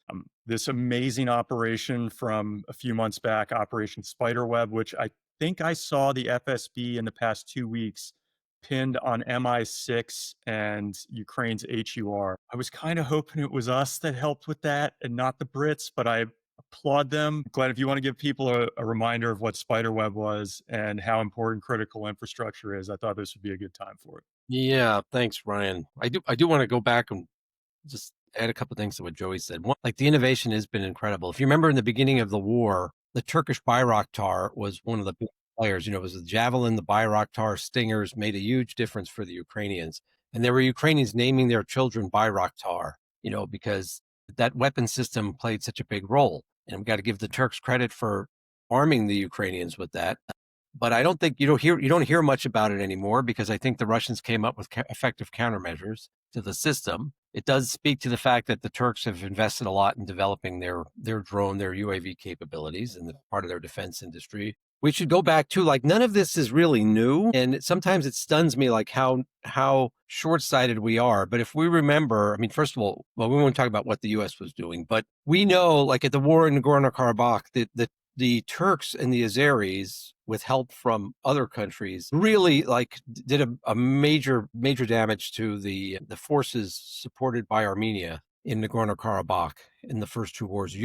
This amazing operation from a few months back, Operation Spiderweb, which I think I saw the FSB in the past 2 weeks pinned on MI6 and Ukraine's HUR. I was kind of hoping it was us that helped with that and not the Brits, but I applaud them. Glenn, if you want to give people a reminder of what Spiderweb was and how important critical infrastructure is, I thought this would be a good time for it. Yeah, thanks, Ryan. I do want to go back and just add a couple of things to what Joey said. One, like the innovation has been incredible. If you remember in the beginning of the war, the Turkish Bayraktar was one of the big players. It was the Javelin, the Bayraktar, Stingers made a huge difference for the Ukrainians. And there were Ukrainians naming their children Bayraktar, because that weapon system played such a big role. And we got to give the Turks credit for arming the Ukrainians with that. But I don't think you don't hear much about it anymore because I think the Russians came up with effective countermeasures to the system. It does speak to the fact that the Turks have invested a lot in developing their drone, their UAV capabilities and part of their defense industry. We should go back to none of this is really new. And sometimes it stuns me how short-sighted we are. But if we remember, first of all, we won't talk about what the U.S. was doing, but we know at the war in Nagorno-Karabakh, the Turks and the Azeris, with help from other countries, really did a major damage to the forces supported by Armenia in Nagorno-Karabakh in the first two wars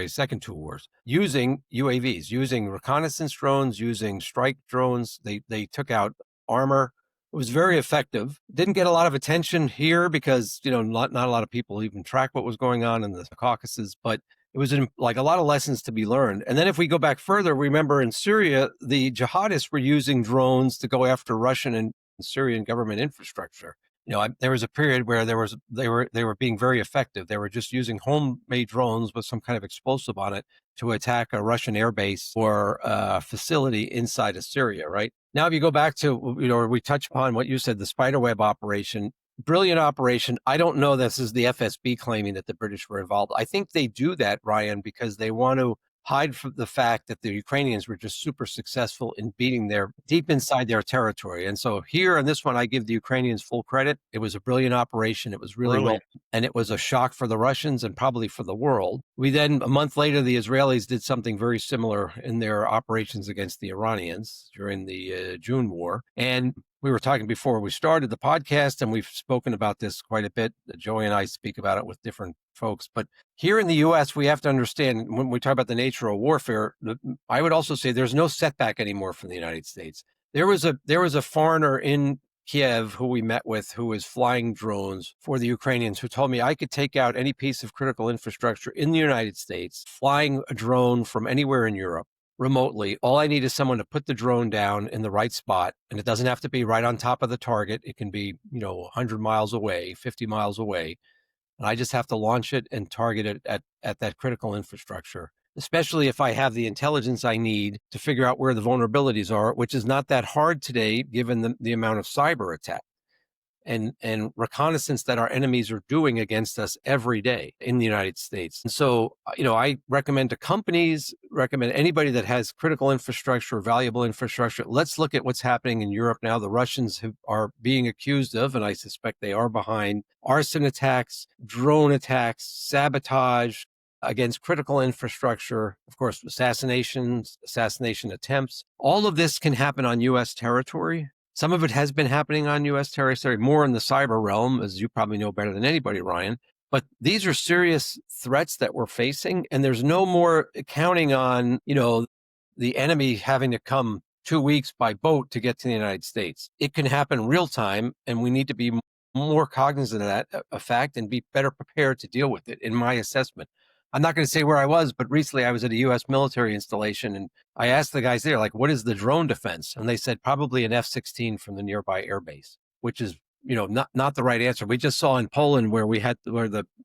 second two wars, using UAVs, using reconnaissance drones, using strike drones. They took out armor. It was very effective. Didn't get a lot of attention here because, not a lot of people even track what was going on in the Caucasus, but it was a lot of lessons to be learned. And then if we go back further, remember in Syria, the jihadists were using drones to go after Russian and Syrian government infrastructure. There was a period where they were being very effective. They were just using homemade drones with some kind of explosive on it to attack a Russian airbase or a facility inside of Syria, right? Now, if you go back to, we touch upon what you said, the Spiderweb operation, brilliant operation. I don't know this is the FSB claiming that the British were involved. I think they do that, Ryan, because they want to hide from the fact that the Ukrainians were just super successful in beating deep inside their territory. And so here on this one, I give the Ukrainians full credit. It was a brilliant operation. It was really well, and it was a shock for the Russians and probably for the world. We then, a month later, the Israelis did something very similar in their operations against the Iranians during the June war. And we were talking before we started the podcast, and we've spoken about this quite a bit. Joey and I speak about it with different folks. But here in the U.S., we have to understand when we talk about the nature of warfare, I would also say there's no setback anymore from the United States. There was a foreigner in Kiev who we met with who was flying drones for the Ukrainians who told me I could take out any piece of critical infrastructure in the United States, flying a drone from anywhere in Europe remotely. All I need is someone to put the drone down in the right spot. And it doesn't have to be right on top of the target. It can be, 100 miles away, 50 miles away. And I just have to launch it and target it at that critical infrastructure, especially if I have the intelligence I need to figure out where the vulnerabilities are, which is not that hard today, given the amount of cyber attack and reconnaissance that our enemies are doing against us every day in the United States. And so, I recommend to companies, recommend anybody that has critical infrastructure, valuable infrastructure, let's look at what's happening in Europe now. The Russians are being accused of, and I suspect they are behind, arson attacks, drone attacks, sabotage against critical infrastructure, of course, assassination attempts. All of this can happen on U.S. territory. Some of it has been happening on U.S. territory, more in the cyber realm, as you probably know better than anybody, Ryan. But these are serious threats that we're facing, and there's no more counting on, the enemy having to come 2 weeks by boat to get to the United States. It can happen real time, and we need to be more cognizant of that fact and be better prepared to deal with it, in my assessment. I'm not going to say where I was, but recently I was at a U.S. military installation, and I asked the guys there, what is the drone defense? And they said probably an F-16 from the nearby airbase, which is not the right answer. We just saw in Poland where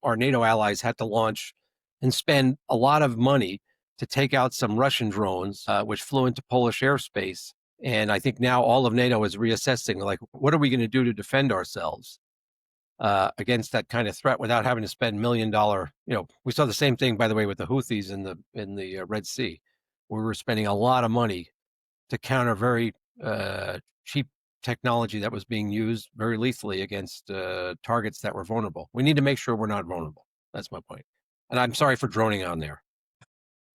our NATO allies had to launch and spend a lot of money to take out some Russian drones, which flew into Polish airspace. And I think now all of NATO is reassessing, like, what are we going to do to defend ourselves against that kind of threat without having to spend $1 million? We saw the same thing, by the way, with the Houthis in the Red Sea. We were spending a lot of money to counter very cheap technology that was being used very lethally against targets that were vulnerable. We need to make sure we're not vulnerable. That's my point. And I'm sorry for droning on there.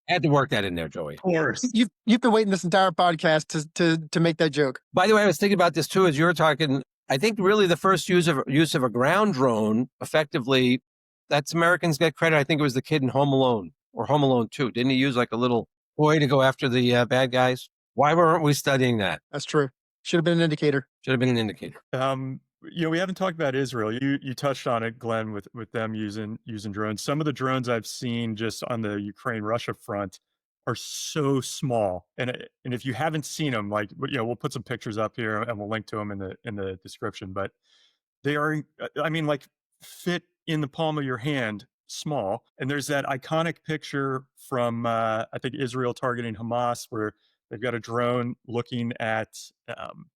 I had to work that in there, Joey. Of course. You've been waiting this entire podcast to make that joke. By the way, I was thinking about this too as you were talking. I think really the first use of a ground drone effectively, that's Americans get credit. I think it was the kid in Home Alone or Home Alone 2. Didn't he use like a little toy to go after the bad guys? Why weren't we studying that? That's true. Should have been an indicator. Should have been an indicator. We haven't talked about Israel. You touched on it, Glenn, with them using drones. Some of the drones I've seen just on the Ukraine-Russia front are so small, and if you haven't seen them, like, we'll put some pictures up here and we'll link to them in the description. But they are, I mean, like, fit in the palm of your hand, small. And there's that iconic picture from I think Israel targeting Hamas, where they've got a drone looking at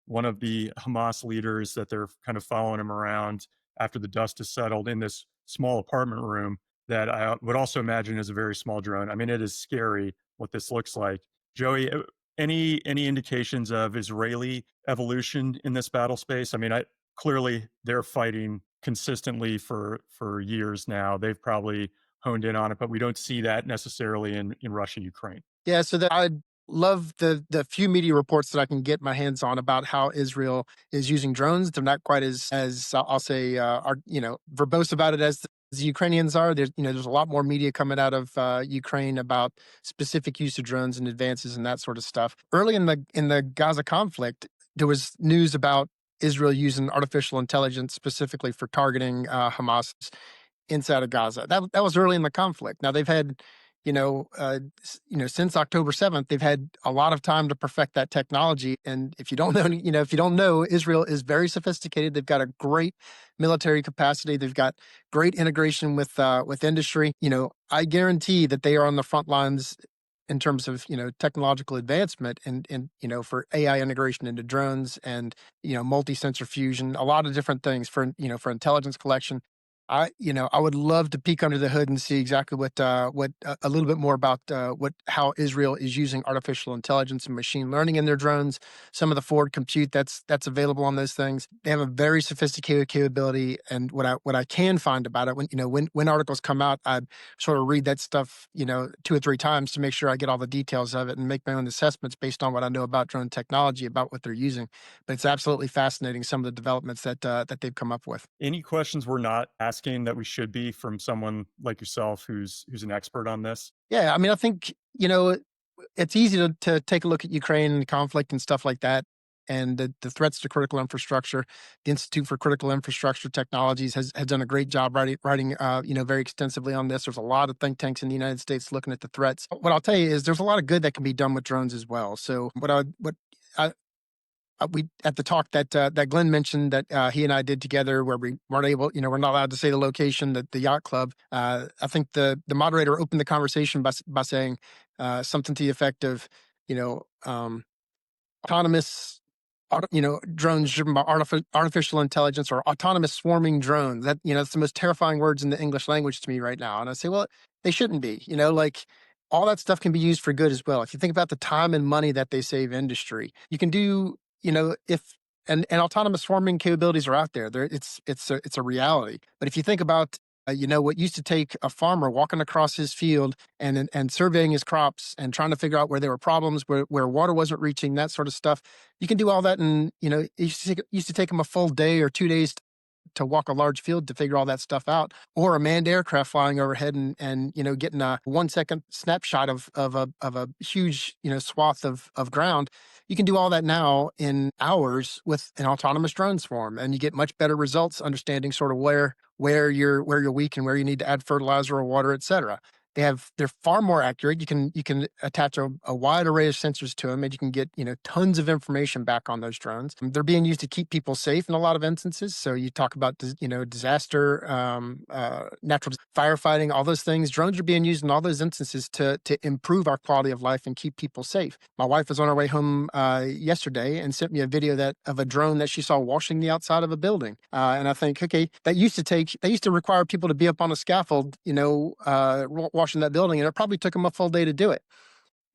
one of the Hamas leaders that they're kind of following him around after the dust has settled in this small apartment room that I would also imagine is a very small drone. I mean, it is scary what this looks like. Joey, any indications of Israeli evolution in this battle space? I mean, clearly they're fighting consistently for years now. They've probably honed in on it, but we don't see that necessarily in Russia, Ukraine. Yeah, so I'd love the few media reports that I can get my hands on about how Israel is using drones. They're not quite as I'll say verbose about it as the Ukrainians are. There's a lot more media coming out of Ukraine about specific use of drones and advances and that sort of stuff. Early in the Gaza conflict, there was news about Israel using artificial intelligence specifically for targeting Hamas inside of Gaza. That was early in the conflict. Now they've had, since October 7th, they've had a lot of time to perfect that technology. And if you don't know, Israel is very sophisticated. They've got a great military capacity. They've got great integration with industry. I guarantee that they are on the front lines in terms of technological advancement and for AI integration into drones and multi-sensor fusion, a lot of different things for intelligence collection. I would love to peek under the hood and see exactly what a little bit more about how Israel is using artificial intelligence and machine learning in their drones. Some of the forward compute that's available on those things. They have a very sophisticated capability. And what I can find about it when articles come out, I sort of read that stuff 2 or 3 times to make sure I get all the details of it and make my own assessments based on what I know about drone technology, about what they're using. But it's absolutely fascinating, some of the developments that they've come up with. Any questions we're not asking that we should be from someone like yourself who's an expert on this? Yeah, I mean, I think it's easy to take a look at Ukraine and the conflict and stuff like that, and the threats to critical infrastructure. The Institute for Critical Infrastructure Technologies has done a great job writing very extensively on this. There's a lot of think tanks in the United States looking at the threats. What I'll tell you is there's a lot of good that can be done with drones as well. So we at the talk that Glenn mentioned that he and I did together, where we weren't able, we're not allowed to say the location, that the yacht club. I think the moderator opened the conversation by saying something to the effect of, autonomous, drones driven by artificial intelligence, or autonomous swarming drones. That it's the most terrifying words in the English language to me right now. And I say, well, they shouldn't be. Like, all that stuff can be used for good as well. If you think about the time and money that they save industry, you can do. If and autonomous swarming capabilities are out there. It's a reality. But if you think about what used to take a farmer walking across his field and surveying his crops and trying to figure out where there were problems, where water wasn't reaching, that sort of stuff, you can do all that. And it used to take him a full day or 2 days to walk a large field to figure all that stuff out, or a manned aircraft flying overhead and getting a 1-second snapshot of a huge swath of ground. You can do all that now in hours with an autonomous drone swarm, and you get much better results, understanding sort of where you're weak and where you need to add fertilizer or water, etc. they're far more accurate. You can attach a wide array of sensors to them, and you can get tons of information back on those drones. They're being used to keep people safe in a lot of instances. So you talk about disaster, natural firefighting, all those things. Drones are being used in all those instances to improve our quality of life and keep people safe. My wife was on her way home yesterday and sent me a video of a drone that she saw washing the outside of a building. And I think, okay, that used to require people to be up on a scaffold, washing that building, and it probably took them a full day to do it.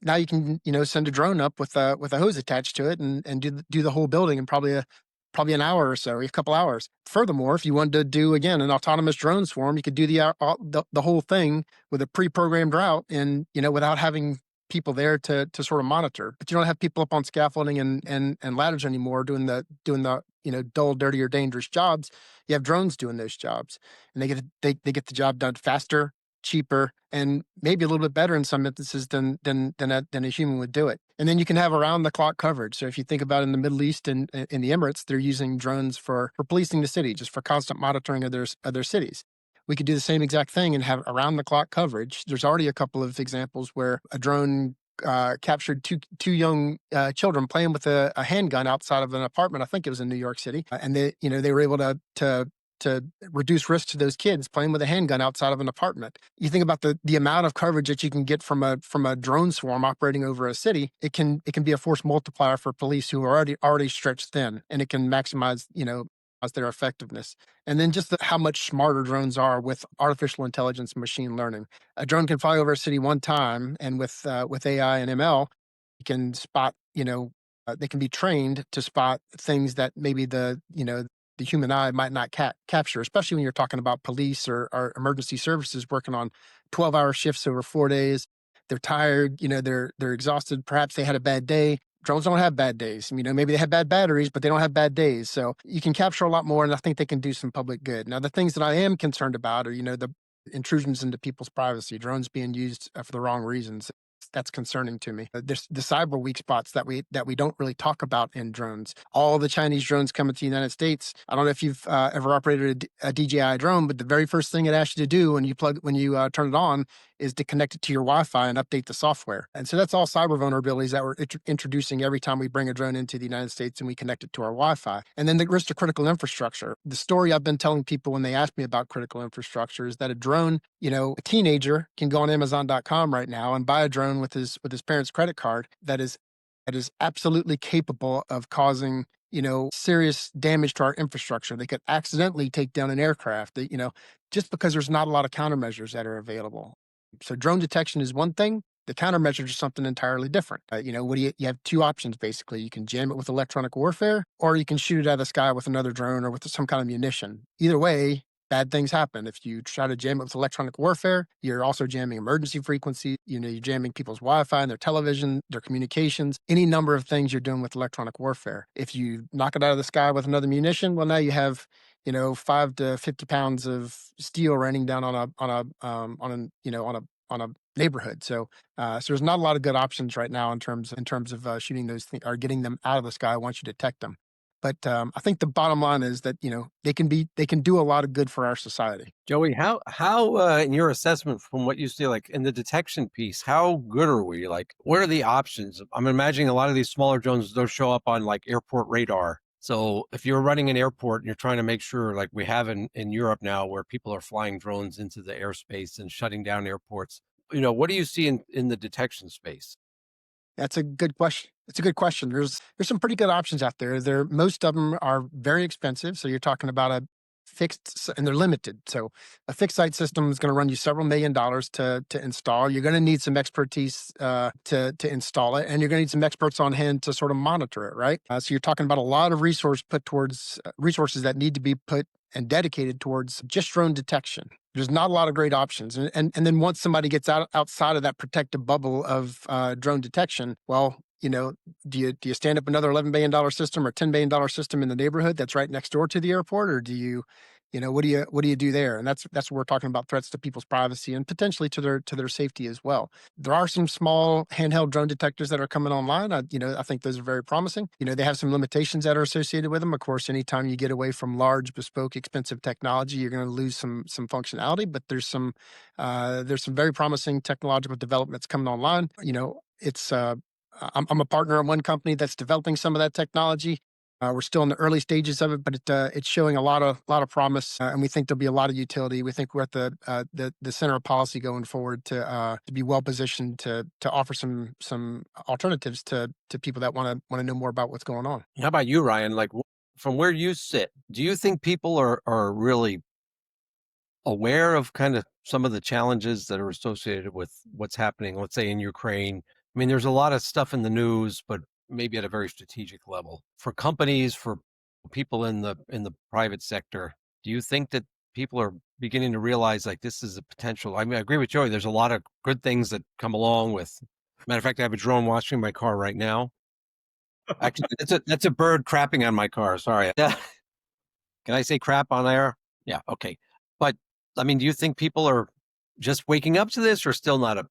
Now you can, send a drone up with a hose attached to it and do the whole building in probably an hour or so, a couple hours. Furthermore, if you wanted to do again an autonomous drone swarm, you could do the whole thing with a pre-programmed route, and without having people there to sort of monitor. But you don't have people up on scaffolding and ladders anymore doing the dull, dirty, or dangerous jobs. You have drones doing those jobs, and they get the job done faster, cheaper, and maybe a little bit better in some instances than a human would do it. And then you can have around the clock coverage. So if you think about in the Middle East and in the Emirates, they're using drones for policing the city, just for constant monitoring of their cities. We could do the same exact thing and have around the clock coverage. There's already a couple of examples where a drone captured two young children playing with a handgun outside of an apartment. I think it was in New York City, and they were able to reduce risk to those kids playing with a handgun outside of an apartment. You think about the amount of coverage that you can get from a drone swarm operating over a city. It can be a force multiplier for police who are already stretched thin, and it can maximize their effectiveness. And then just how much smarter drones are with artificial intelligence and machine learning. A drone can fly over a city one time, and with AI and ML, you can spot, they can be trained to spot things that maybe the human eye might not capture, especially when you're talking about police or emergency services working on 12-hour shifts over 4 days. They're tired, they're exhausted. Perhaps they had a bad day. Drones don't have bad days. Maybe they have bad batteries, but they don't have bad days. So you can capture a lot more, and I think they can do some public good. Now, the things that I am concerned about are, the intrusions into people's privacy, drones being used for the wrong reasons. That's concerning to me. There's the cyber weak spots that we don't really talk about in drones. All the Chinese drones coming to the United States. I don't know if you've ever operated a DJI drone, but the very first thing it asks you to do when you turn it on is to connect it to your Wi-Fi and update the software. And so that's all cyber vulnerabilities that we're introducing every time we bring a drone into the United States and we connect it to our Wi-Fi. And then the risk to critical infrastructure. The story I've been telling people when they ask me about critical infrastructure is that a drone, a teenager can go on Amazon.com right now and buy a drone with his parents' credit card that is absolutely capable of causing serious damage to our infrastructure. They could accidentally take down an aircraft, just because there's not a lot of countermeasures that are available. So drone detection is one thing. The countermeasures are something entirely different. You have two options, basically. You can jam it with electronic warfare, or you can shoot it out of the sky with another drone or with some kind of munition. Either way, bad things happen. If you try to jam it with electronic warfare, you're also jamming emergency frequency. You're jamming people's Wi-Fi and their television, their communications, any number of things you're doing with electronic warfare. If you knock it out of the sky with another munition, well, now you have 5 to 50 pounds of steel raining down on a neighborhood. So there's not a lot of good options right now in terms of shooting those things or getting them out of the sky once you detect them. But I think the bottom line is that they can do a lot of good for our society. Joey, how in your assessment from what you see, like in the detection piece, how good are we? Like, what are the options? I'm imagining a lot of these smaller drones don't show up on like airport radar. So if you're running an airport and you're trying to make sure, like we have in Europe now, where people are flying drones into the airspace and shutting down airports, what do you see in the detection space? That's a good question. It's a good question. There's some pretty good options out there. Most of them are very expensive. So you're talking about a fixed, and they're limited. So a fixed site system is going to run you several $1,000,000 to install. You're going to need some expertise to install it, and you're going to need some experts on hand to sort of monitor it, right? So you're talking about a lot of resources that need to be put and dedicated towards just drone detection. There's not a lot of great options. And then once somebody gets outside of that protective bubble of drone detection, well, do you stand up another $11 billion system or $10 billion system in the neighborhood that's right next door to the airport, or do you What do you do there? And that's what we're talking about, threats to people's privacy and potentially to their safety as well. There are some small handheld drone detectors that are coming online. I think those are very promising. They have some limitations that are associated with them. Of course, anytime you get away from large, bespoke, expensive technology, you're going to lose some functionality. But there's some very promising technological developments coming online. It's I'm a partner in one company that's developing some of that technology. We're still in the early stages of it, but it's showing a lot of promise, and we think there'll be a lot of utility. We think we're at the center of policy going forward to be well positioned to offer some alternatives to people that want to know more about what's going on. How about you, Ryan? Like from where you sit, do you think people are really aware of kind of some of the challenges that are associated with what's happening, let's say in Ukraine? I mean, there's a lot of stuff in the news, but maybe at a very strategic level. For companies, for people in the private sector, do you think that people are beginning to realize like this is a potential? I mean, I agree with Joey. There's a lot of good things that come along with. Matter of fact, I have a drone watching my car right now. Actually, that's a bird crapping on my car. Sorry. Can I say crap on air? Yeah. Okay. But I mean, do you think people are just waking up to this, or still not And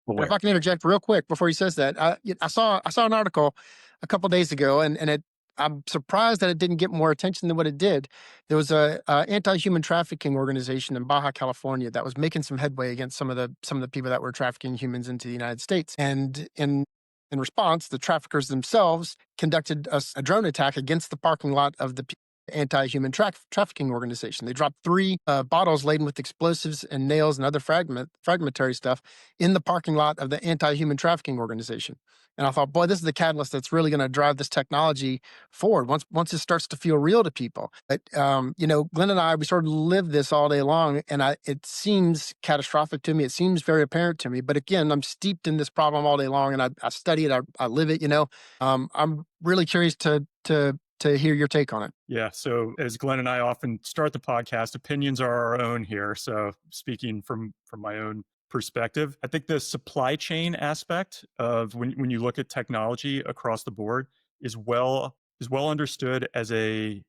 if aware? I can interject real quick before he says that, I saw an article a couple days ago, and I'm surprised that it didn't get more attention than what it did. There was a anti-human trafficking organization in Baja California that was making some headway against some of the people that were trafficking humans into the United States, and in response, the traffickers themselves conducted a drone attack against the parking lot of the anti-human trafficking organization. They dropped three bottles laden with explosives and nails and other fragmentary stuff in the parking lot of the anti-human trafficking organization. And I thought, boy, this is the catalyst that's really going to drive this technology forward once it starts to feel real to people. But Glenn and I, we sort of live this all day long, and it seems catastrophic to me. It seems very apparent to me. But again, I'm steeped in this problem all day long, and I study it. I live it. I'm really curious to hear your take on it. Yeah. So as Glenn and I often start the podcast, opinions are our own here. So speaking from my own perspective, I think the supply chain aspect of when you look at technology across the board is well understood as a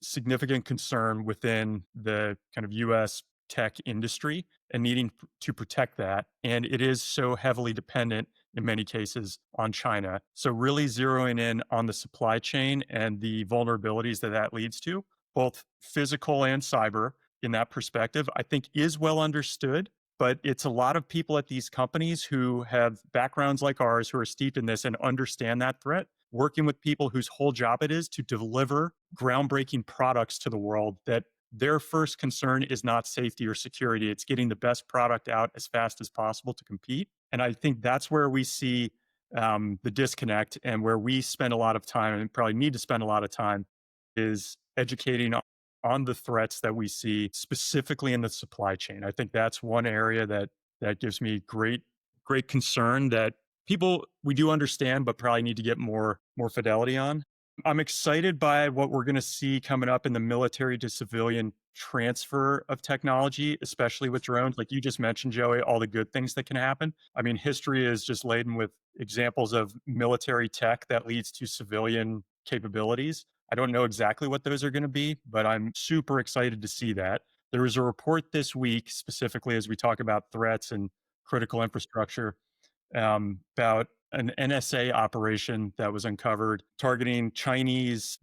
significant concern within the kind of US tech industry and needing to protect that. And it is so heavily dependent in many cases on China. So, really zeroing in on the supply chain and the vulnerabilities that leads to, both physical and cyber, in that perspective, I think is well understood. But it's a lot of people at these companies who have backgrounds like ours who are steeped in this and understand that threat, working with people whose whole job it is to deliver groundbreaking products to the world, that their first concern is not safety or security. It's getting the best product out as fast as possible to compete. And I think that's where we see the disconnect, and where we spend a lot of time and probably need to spend a lot of time is educating on the threats that we see specifically in the supply chain. I think that's one area that gives me great concern, that people we do understand but probably need to get more fidelity on. I'm excited by what we're going to see coming up in the military to civilian transfer of technology, especially with drones. Like you just mentioned, Joey, all the good things that can happen. I mean, history is just laden with examples of military tech that leads to civilian capabilities. I don't know exactly what those are going to be, but I'm super excited to see that. There was a report this week, specifically as we talk about threats and critical infrastructure, about an NSA operation that was uncovered targeting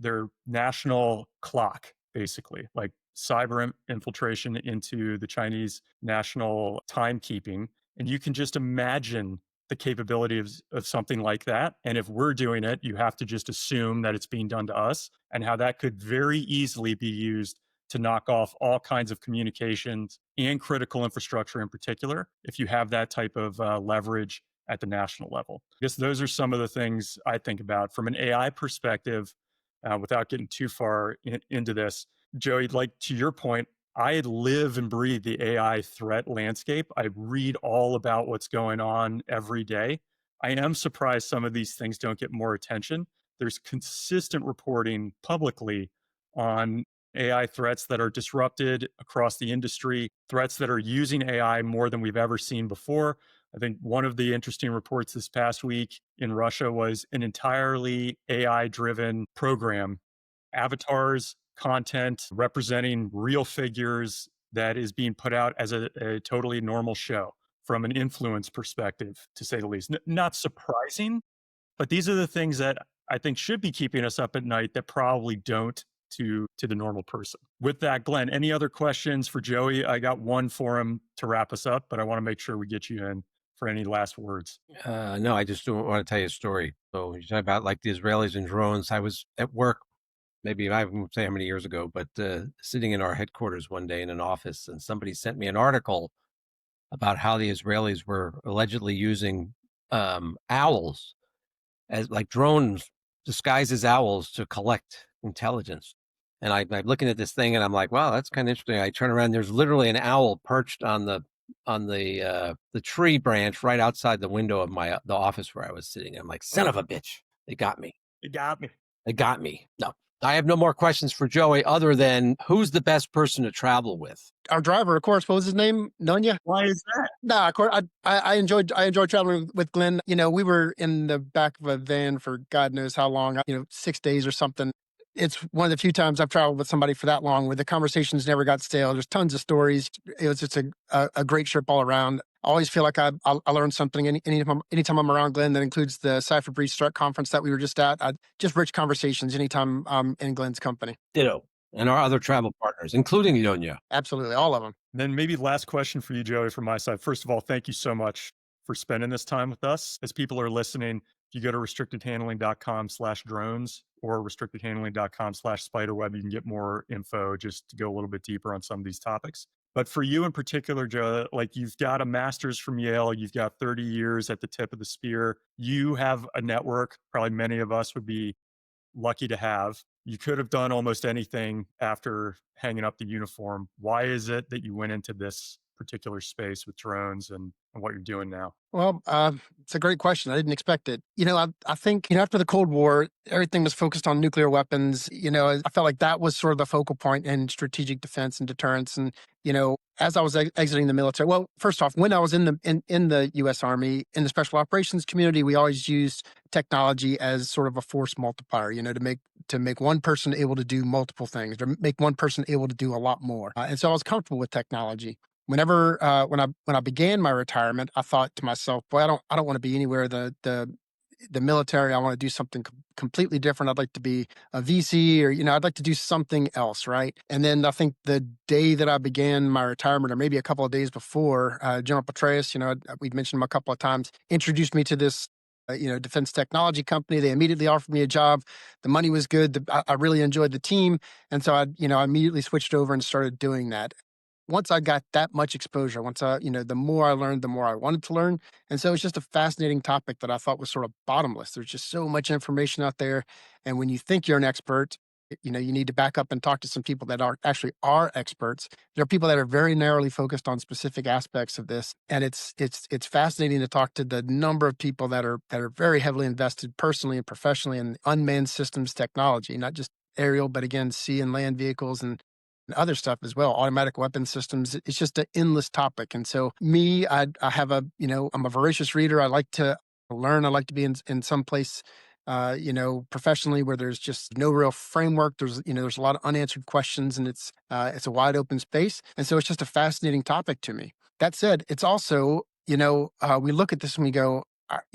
their national clock, basically, like cyber infiltration into the Chinese national timekeeping. And you can just imagine the capability of something like that. And if we're doing it, you have to just assume that it's being done to us, and how that could very easily be used to knock off all kinds of communications and critical infrastructure in particular, if you have that type of leverage at the national level. I guess those are some of the things I think about from an AI perspective, without getting too far into this. Joey, like to your point, I live and breathe the AI threat landscape. I read all about what's going on every day. I am surprised some of these things don't get more attention. There's consistent reporting publicly on AI threats that are disrupted across the industry, threats that are using AI more than we've ever seen before. I think one of the interesting reports this past week in Russia was an entirely AI driven program, avatars content representing real figures that is being put out as a totally normal show from an influence perspective, to say the least. Not surprising, but these are the things that I think should be keeping us up at night that probably don't to the normal person. With that, Glenn, any other questions for Joey? I got one for him to wrap us up, but I want to make sure we get you in for any last words. No, I just don't want to tell you a story. So you talk about like the Israelis and drones. I was at work, maybe I won't say how many years ago, but sitting in our headquarters one day in an office, and somebody sent me an article about how the Israelis were allegedly using owls as like drones disguised as owls to collect intelligence. And I'm looking at this thing and I'm like, wow, that's kind of interesting. I turn around, there's literally an owl perched on the tree branch right outside the window of the office where I was sitting. I'm like, son of a bitch, they got me. It got me. They got me. No, I have no more questions for Joey other than who's the best person to travel with? Our driver, of course, what was his name? Nonya? Why is that? Nah, of course. I enjoyed traveling with Glenn. You know, we were in the back of a van for God knows how long, 6 days or something. It's one of the few times I've traveled with somebody for that long where the conversations never got stale. There's tons of stories. It was just a great trip all around. I always feel like I learned something anytime I'm around Glenn. That includes the Cypher Breach Threat Conference that we were just at. Just rich conversations anytime I'm in Glenn's company. Ditto. And our other travel partners, including Yonya. Absolutely, all of them. Then maybe last question for you, Joey, from my side. First of all, thank you so much for spending this time with us. As people are listening, if you go to restrictedhandling.com/drones or restrictedhandling.com/spiderweb, you can get more info just to go a little bit deeper on some of these topics. But for you in particular, Joe, like you've got a master's from Yale, you've got 30 years at the tip of the spear. You have a network, probably many of us would be lucky to have. You could have done almost anything after hanging up the uniform. Why is it that you went into this particular space with drones and what you're doing now? Well, it's a great question. I didn't expect it. I think, after the Cold War, everything was focused on nuclear weapons. I felt like that was sort of the focal point in strategic defense and deterrence. And, as I was exiting the military, well, first off, when I was in the U.S. Army, in the special operations community, we always used technology as sort of a force multiplier, to make one person able to do multiple things, or make one person able to do a lot more. And so I was comfortable with technology. Whenever when I began my retirement, I thought to myself, boy, I don't want to be anywhere the military. I want to do something completely different. I'd like to be a VC, or I'd like to do something else, right? And then I think the day that I began my retirement, or maybe a couple of days before, General Petraeus, we'd mentioned him a couple of times, introduced me to this defense technology company. They immediately offered me a job. The money was good. I really enjoyed the team, and so I immediately switched over and started doing that. Once I got that much exposure, the more I learned, the more I wanted to learn. And so it's just a fascinating topic that I thought was sort of bottomless. There's just so much information out there. And when you think you're an expert, you need to back up and talk to some people that are experts. There are people that are very narrowly focused on specific aspects of this. And it's fascinating to talk to the number of people that are very heavily invested personally and professionally in unmanned systems technology, not just aerial, but again, sea and land vehicles and other stuff as well, automatic weapon systems. It's just an endless topic. And so I have I'm a voracious reader. I like to learn. I like to be in some place, professionally where there's just no real framework. There's a lot of unanswered questions, and it's a wide open space. And so it's just a fascinating topic to me. That said, it's also, we look at this and we go, of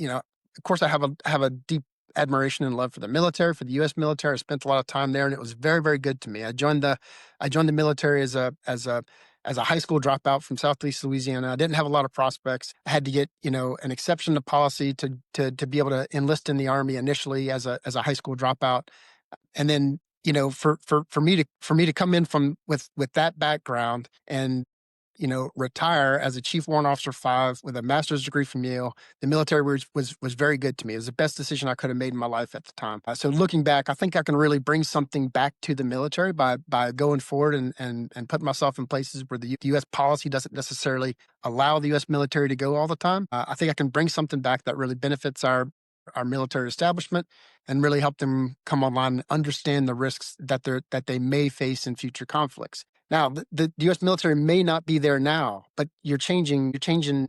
course I have a deep admiration and love for the military, for the U.S. military. I spent a lot of time there, and it was very, very good to me. I joined the military as a high school dropout from Southeast Louisiana. I didn't have a lot of prospects. I had to get an exception to policy to be able to enlist in the Army initially as a high school dropout, and then for me to come in with that background and retire as a Chief Warrant Officer 5 with a master's degree from Yale. The military was very good to me. It was the best decision I could have made in my life at the time. So looking back, I think I can really bring something back to the military by going forward and putting myself in places where the U.S. policy doesn't necessarily allow the U.S. military to go all the time. I think I can bring something back that really benefits our military establishment and really help them come online and understand the risks that they may face in future conflicts. Now, the U.S. military may not be there now, but you're changing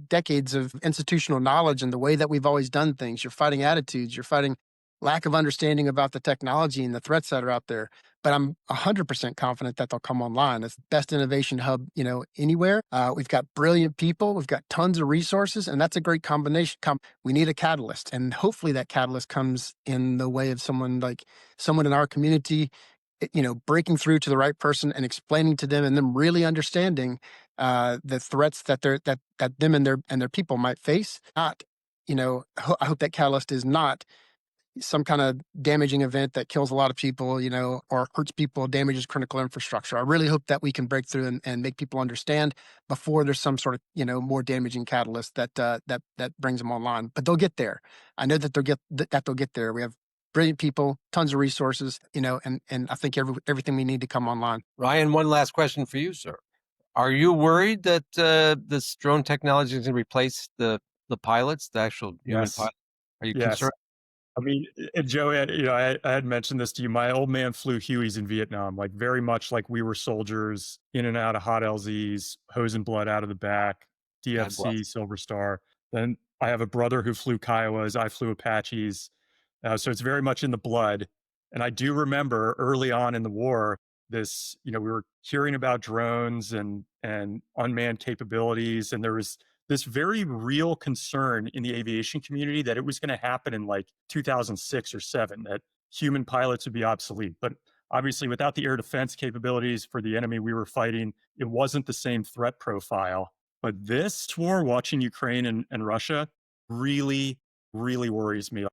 decades of institutional knowledge and the way that we've always done things. You're fighting attitudes. You're fighting lack of understanding about the technology and the threats that are out there. but I'm 100% confident that they'll come online. It's the best innovation hub, anywhere. We've got brilliant people. We've got tons of resources, and that's a great combination. We need a catalyst, and hopefully that catalyst comes in the way of someone in our community, breaking through to the right person and explaining to them, and them really understanding the threats that them and their people might face. Not, I hope that catalyst is not some kind of damaging event that kills a lot of people, or hurts people, damages critical infrastructure. I really hope that we can break through and make people understand before there's some sort of, more damaging catalyst that brings them online. But they'll get there. I know that they'll get there. We have brilliant people, tons of resources, and I think everything we need to come online. Ryan, one last question for you, sir. Are you worried that this drone technology is going to replace the pilots, the actual human Yes. pilots? Are you Yes. concerned? I mean, and Joe, I had mentioned this to you. My old man flew Hueys in Vietnam, like very much like we were soldiers, in and out of hot LZs, hose and blood out of the back, God bless. DFC, Silver Star. Then I have a brother who flew Kiowas. I flew Apaches. So it's very much in the blood. And I do remember early on in the war, this, we were hearing about drones and unmanned capabilities, and there was this very real concern in the aviation community that it was going to happen in like 2006 or 7, that human pilots would be obsolete. But obviously, without the air defense capabilities for the enemy we were fighting, it wasn't the same threat profile. But this war, watching Ukraine and Russia, really, really worries me.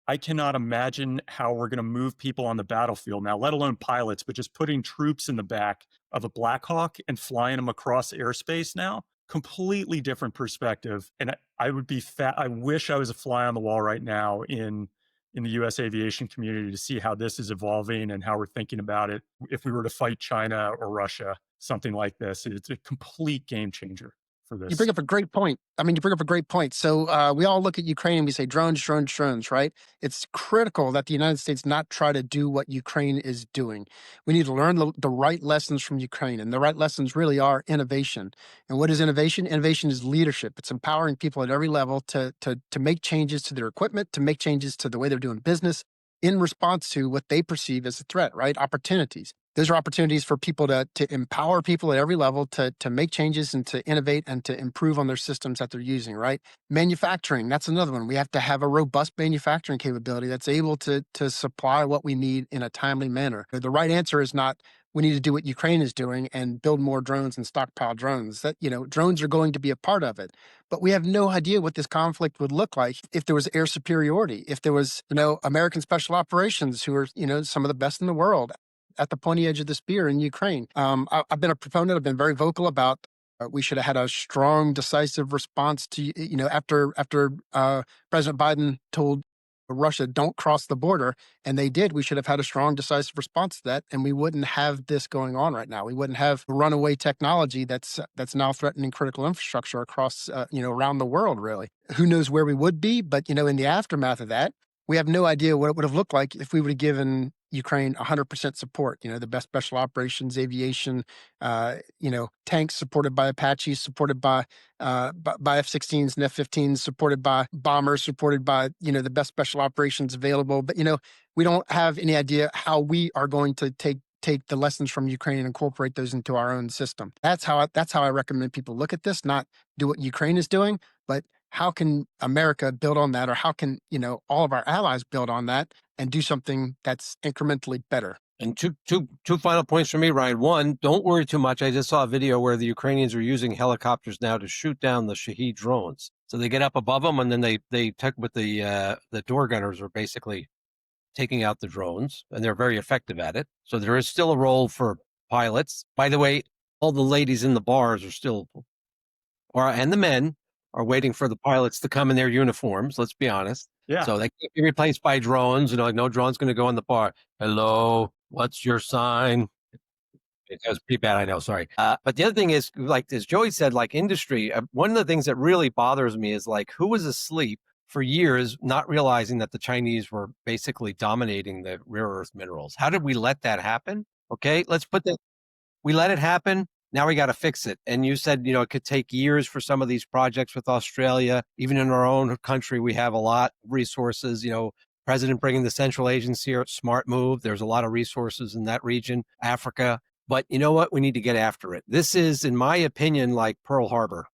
I cannot imagine how we're going to move people on the battlefield now, let alone pilots, but just putting troops in the back of a Black Hawk and flying them across airspace now. Completely different perspective. And I would be I wish I was a fly on the wall right now in the US aviation community to see how this is evolving and how we're thinking about it. If we were to fight China or Russia, something like this, it's a complete game changer for this. You bring up a great point. So we all look at Ukraine and we say drones, drones, drones, right? It's critical that the United States not try to do what Ukraine is doing. We need to learn the right lessons from Ukraine. And the right lessons really are innovation. And what is innovation? Innovation is leadership. It's empowering people at every level to make changes to their equipment, to make changes to the way they're doing business in response to what they perceive as a threat, right? Opportunities. Those are opportunities for people to empower people at every level to make changes and to innovate and to improve on their systems that they're using, right? Manufacturing, that's another one. We have to have a robust manufacturing capability that's able to supply what we need in a timely manner. The right answer is not we need to do what Ukraine is doing and build more drones and stockpile drones. That, drones are going to be a part of it. But we have no idea what this conflict would look like if there was air superiority, if there was, American special operations who are, some of the best in the world at the pointy edge of the spear in Ukraine. I've been a proponent. I've been very vocal about we should have had a strong, decisive response to, after President Biden told Russia, don't cross the border, and they did. We should have had a strong, decisive response to that, and we wouldn't have this going on right now. We wouldn't have runaway technology that's now threatening critical infrastructure across, around the world, really. Who knows where we would be, but, in the aftermath of that, we have no idea what it would have looked like if we would have given Ukraine 100% support, the best special operations, aviation, tanks supported by Apaches, supported by F-16s and F-15s, supported by bombers, supported by, the best special operations available. But, we don't have any idea how we are going to take the lessons from Ukraine and incorporate those into our own system. That's how I recommend people look at this, not do what Ukraine is doing, but how can America build on that, or how can, all of our allies build on that and do something that's incrementally better? And two final points for me, Ryan. One, don't worry too much. I just saw a video where the Ukrainians are using helicopters now to shoot down the Shahed drones. So they get up above them, and then they take with the door gunners are basically taking out the drones, and they're very effective at it. So there is still a role for pilots. By the way, all the ladies in the bars are still, and the men are waiting for the pilots to come in their uniforms. Let's be honest. Yeah. So they can't be replaced by drones. Like no drone's going to go in the bar. Hello, what's your sign? It was pretty bad, I know. Sorry. But the other thing is, like as Joey said, like industry. One of the things that really bothers me is like who was asleep for years, not realizing that the Chinese were basically dominating the rare earth minerals. How did we let that happen? Okay, let's put that. We let it happen. Now we got to fix it. And you said, it could take years for some of these projects with Australia. Even in our own country, we have a lot of resources. President bringing the Central Asians here, smart move. There's a lot of resources in that region, Africa. But you know what? We need to get after it. This is, in my opinion, like Pearl Harbor.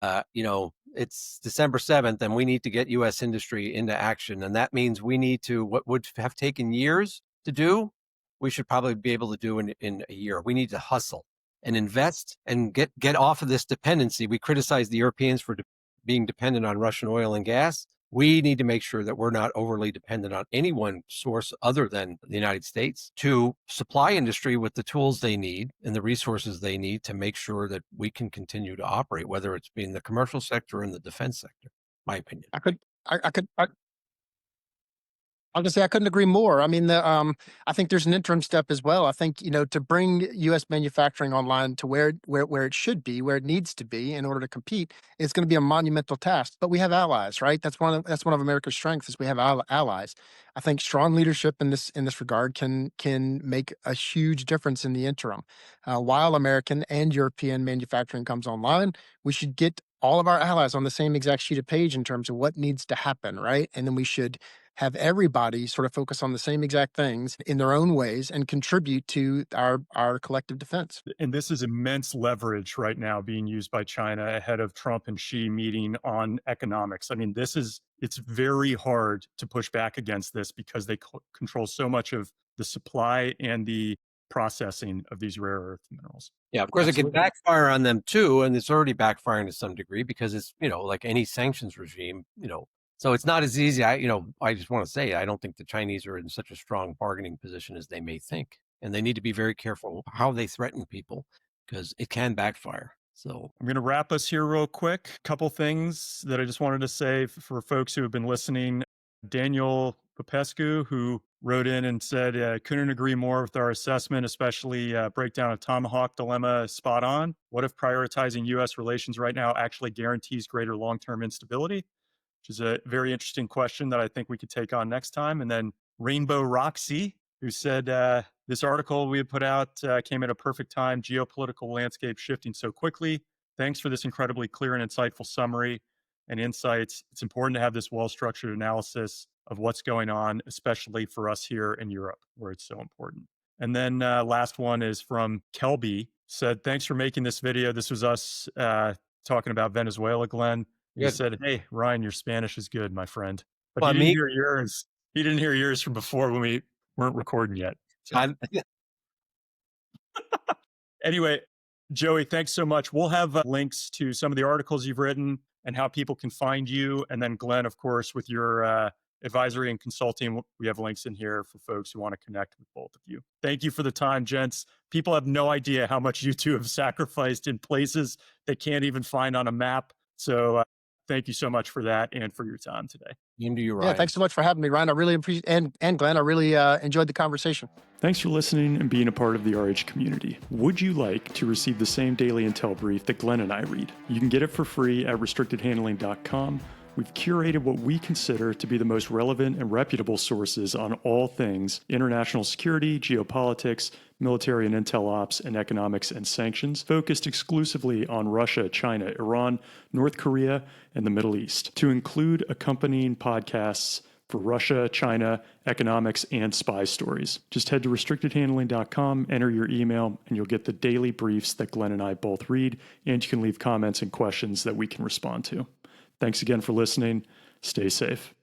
It's December 7th, and we need to get U.S. industry into action. And that means we need to, what would have taken years to do, we should probably be able to do in a year. We need to hustle and invest and get off of this dependency. We criticize the Europeans for being dependent on Russian oil and gas. We need to make sure that we're not overly dependent on any one source other than the United States to supply industry with the tools they need and the resources they need to make sure that we can continue to operate, whether it's in the commercial sector or in the defense sector, my opinion. I'll just say I couldn't agree more. I mean, I think there's an interim step as well. I think, to bring U.S. manufacturing online to where it should be, where it needs to be in order to compete, it's going to be a monumental task. But we have allies, right? That's one of America's strengths is we have allies. I think strong leadership in this regard can make a huge difference in the interim. While American and European manufacturing comes online, we should get all of our allies on the same exact sheet of page in terms of what needs to happen, right? And then we should have everybody sort of focus on the same exact things in their own ways and contribute to our collective defense. And this is immense leverage right now being used by China ahead of Trump and Xi meeting on economics. I mean, it's very hard to push back against this because they control so much of the supply and the processing of these rare earth minerals. Yeah, of course, Absolutely. It can backfire on them too, and it's already backfiring to some degree because it's, like any sanctions regime, so it's not as easy. I just want to say, I don't think the Chinese are in such a strong bargaining position as they may think. And they need to be very careful how they threaten people because it can backfire. So I'm going to wrap us here real quick. A couple things that I just wanted to say for folks who have been listening. Daniel Popescu, who wrote in and said, couldn't agree more with our assessment, especially breakdown of Tomahawk dilemma spot on. What if prioritizing U.S. relations right now actually guarantees greater long-term instability? Which is a very interesting question that I think we could take on next time. And then Rainbow Roxy, who said, this article we had put out came at a perfect time, geopolitical landscape shifting so quickly. Thanks for this incredibly clear and insightful summary and insights. It's important to have this well-structured analysis of what's going on, especially for us here in Europe, where it's so important. And then last one is from Kelby, said, thanks for making this video. This was us talking about Venezuela, Glenn. He said, hey, Ryan, your Spanish is good, my friend. But he didn't hear yours. He didn't hear yours from before when we weren't recording yet. So. Anyway, Joey, thanks so much. We'll have links to some of the articles you've written and how people can find you. And then Glenn, of course, with your advisory and consulting, we have links in here for folks who want to connect with both of you. Thank you for the time, gents. People have no idea how much you two have sacrificed in places they can't even find on a map. So thank you so much for that and for your time today. Into you, Ryan. Yeah, thanks so much for having me, Ryan. I really appreciate and Glenn, I really enjoyed the conversation. Thanks for listening and being a part of the RH community. Would you like to receive the same daily intel brief that Glenn and I read? You can get it for free at restrictedhandling.com. We've curated what we consider to be the most relevant and reputable sources on all things international security, geopolitics, military and intel ops, and economics and sanctions, focused exclusively on Russia, China, Iran, North Korea, and the Middle East, to include accompanying podcasts for Russia, China, economics, and spy stories. Just head to restrictedhandling.com, enter your email, and you'll get the daily briefs that Glenn and I both read, and you can leave comments and questions that we can respond to. Thanks again for listening. Stay safe.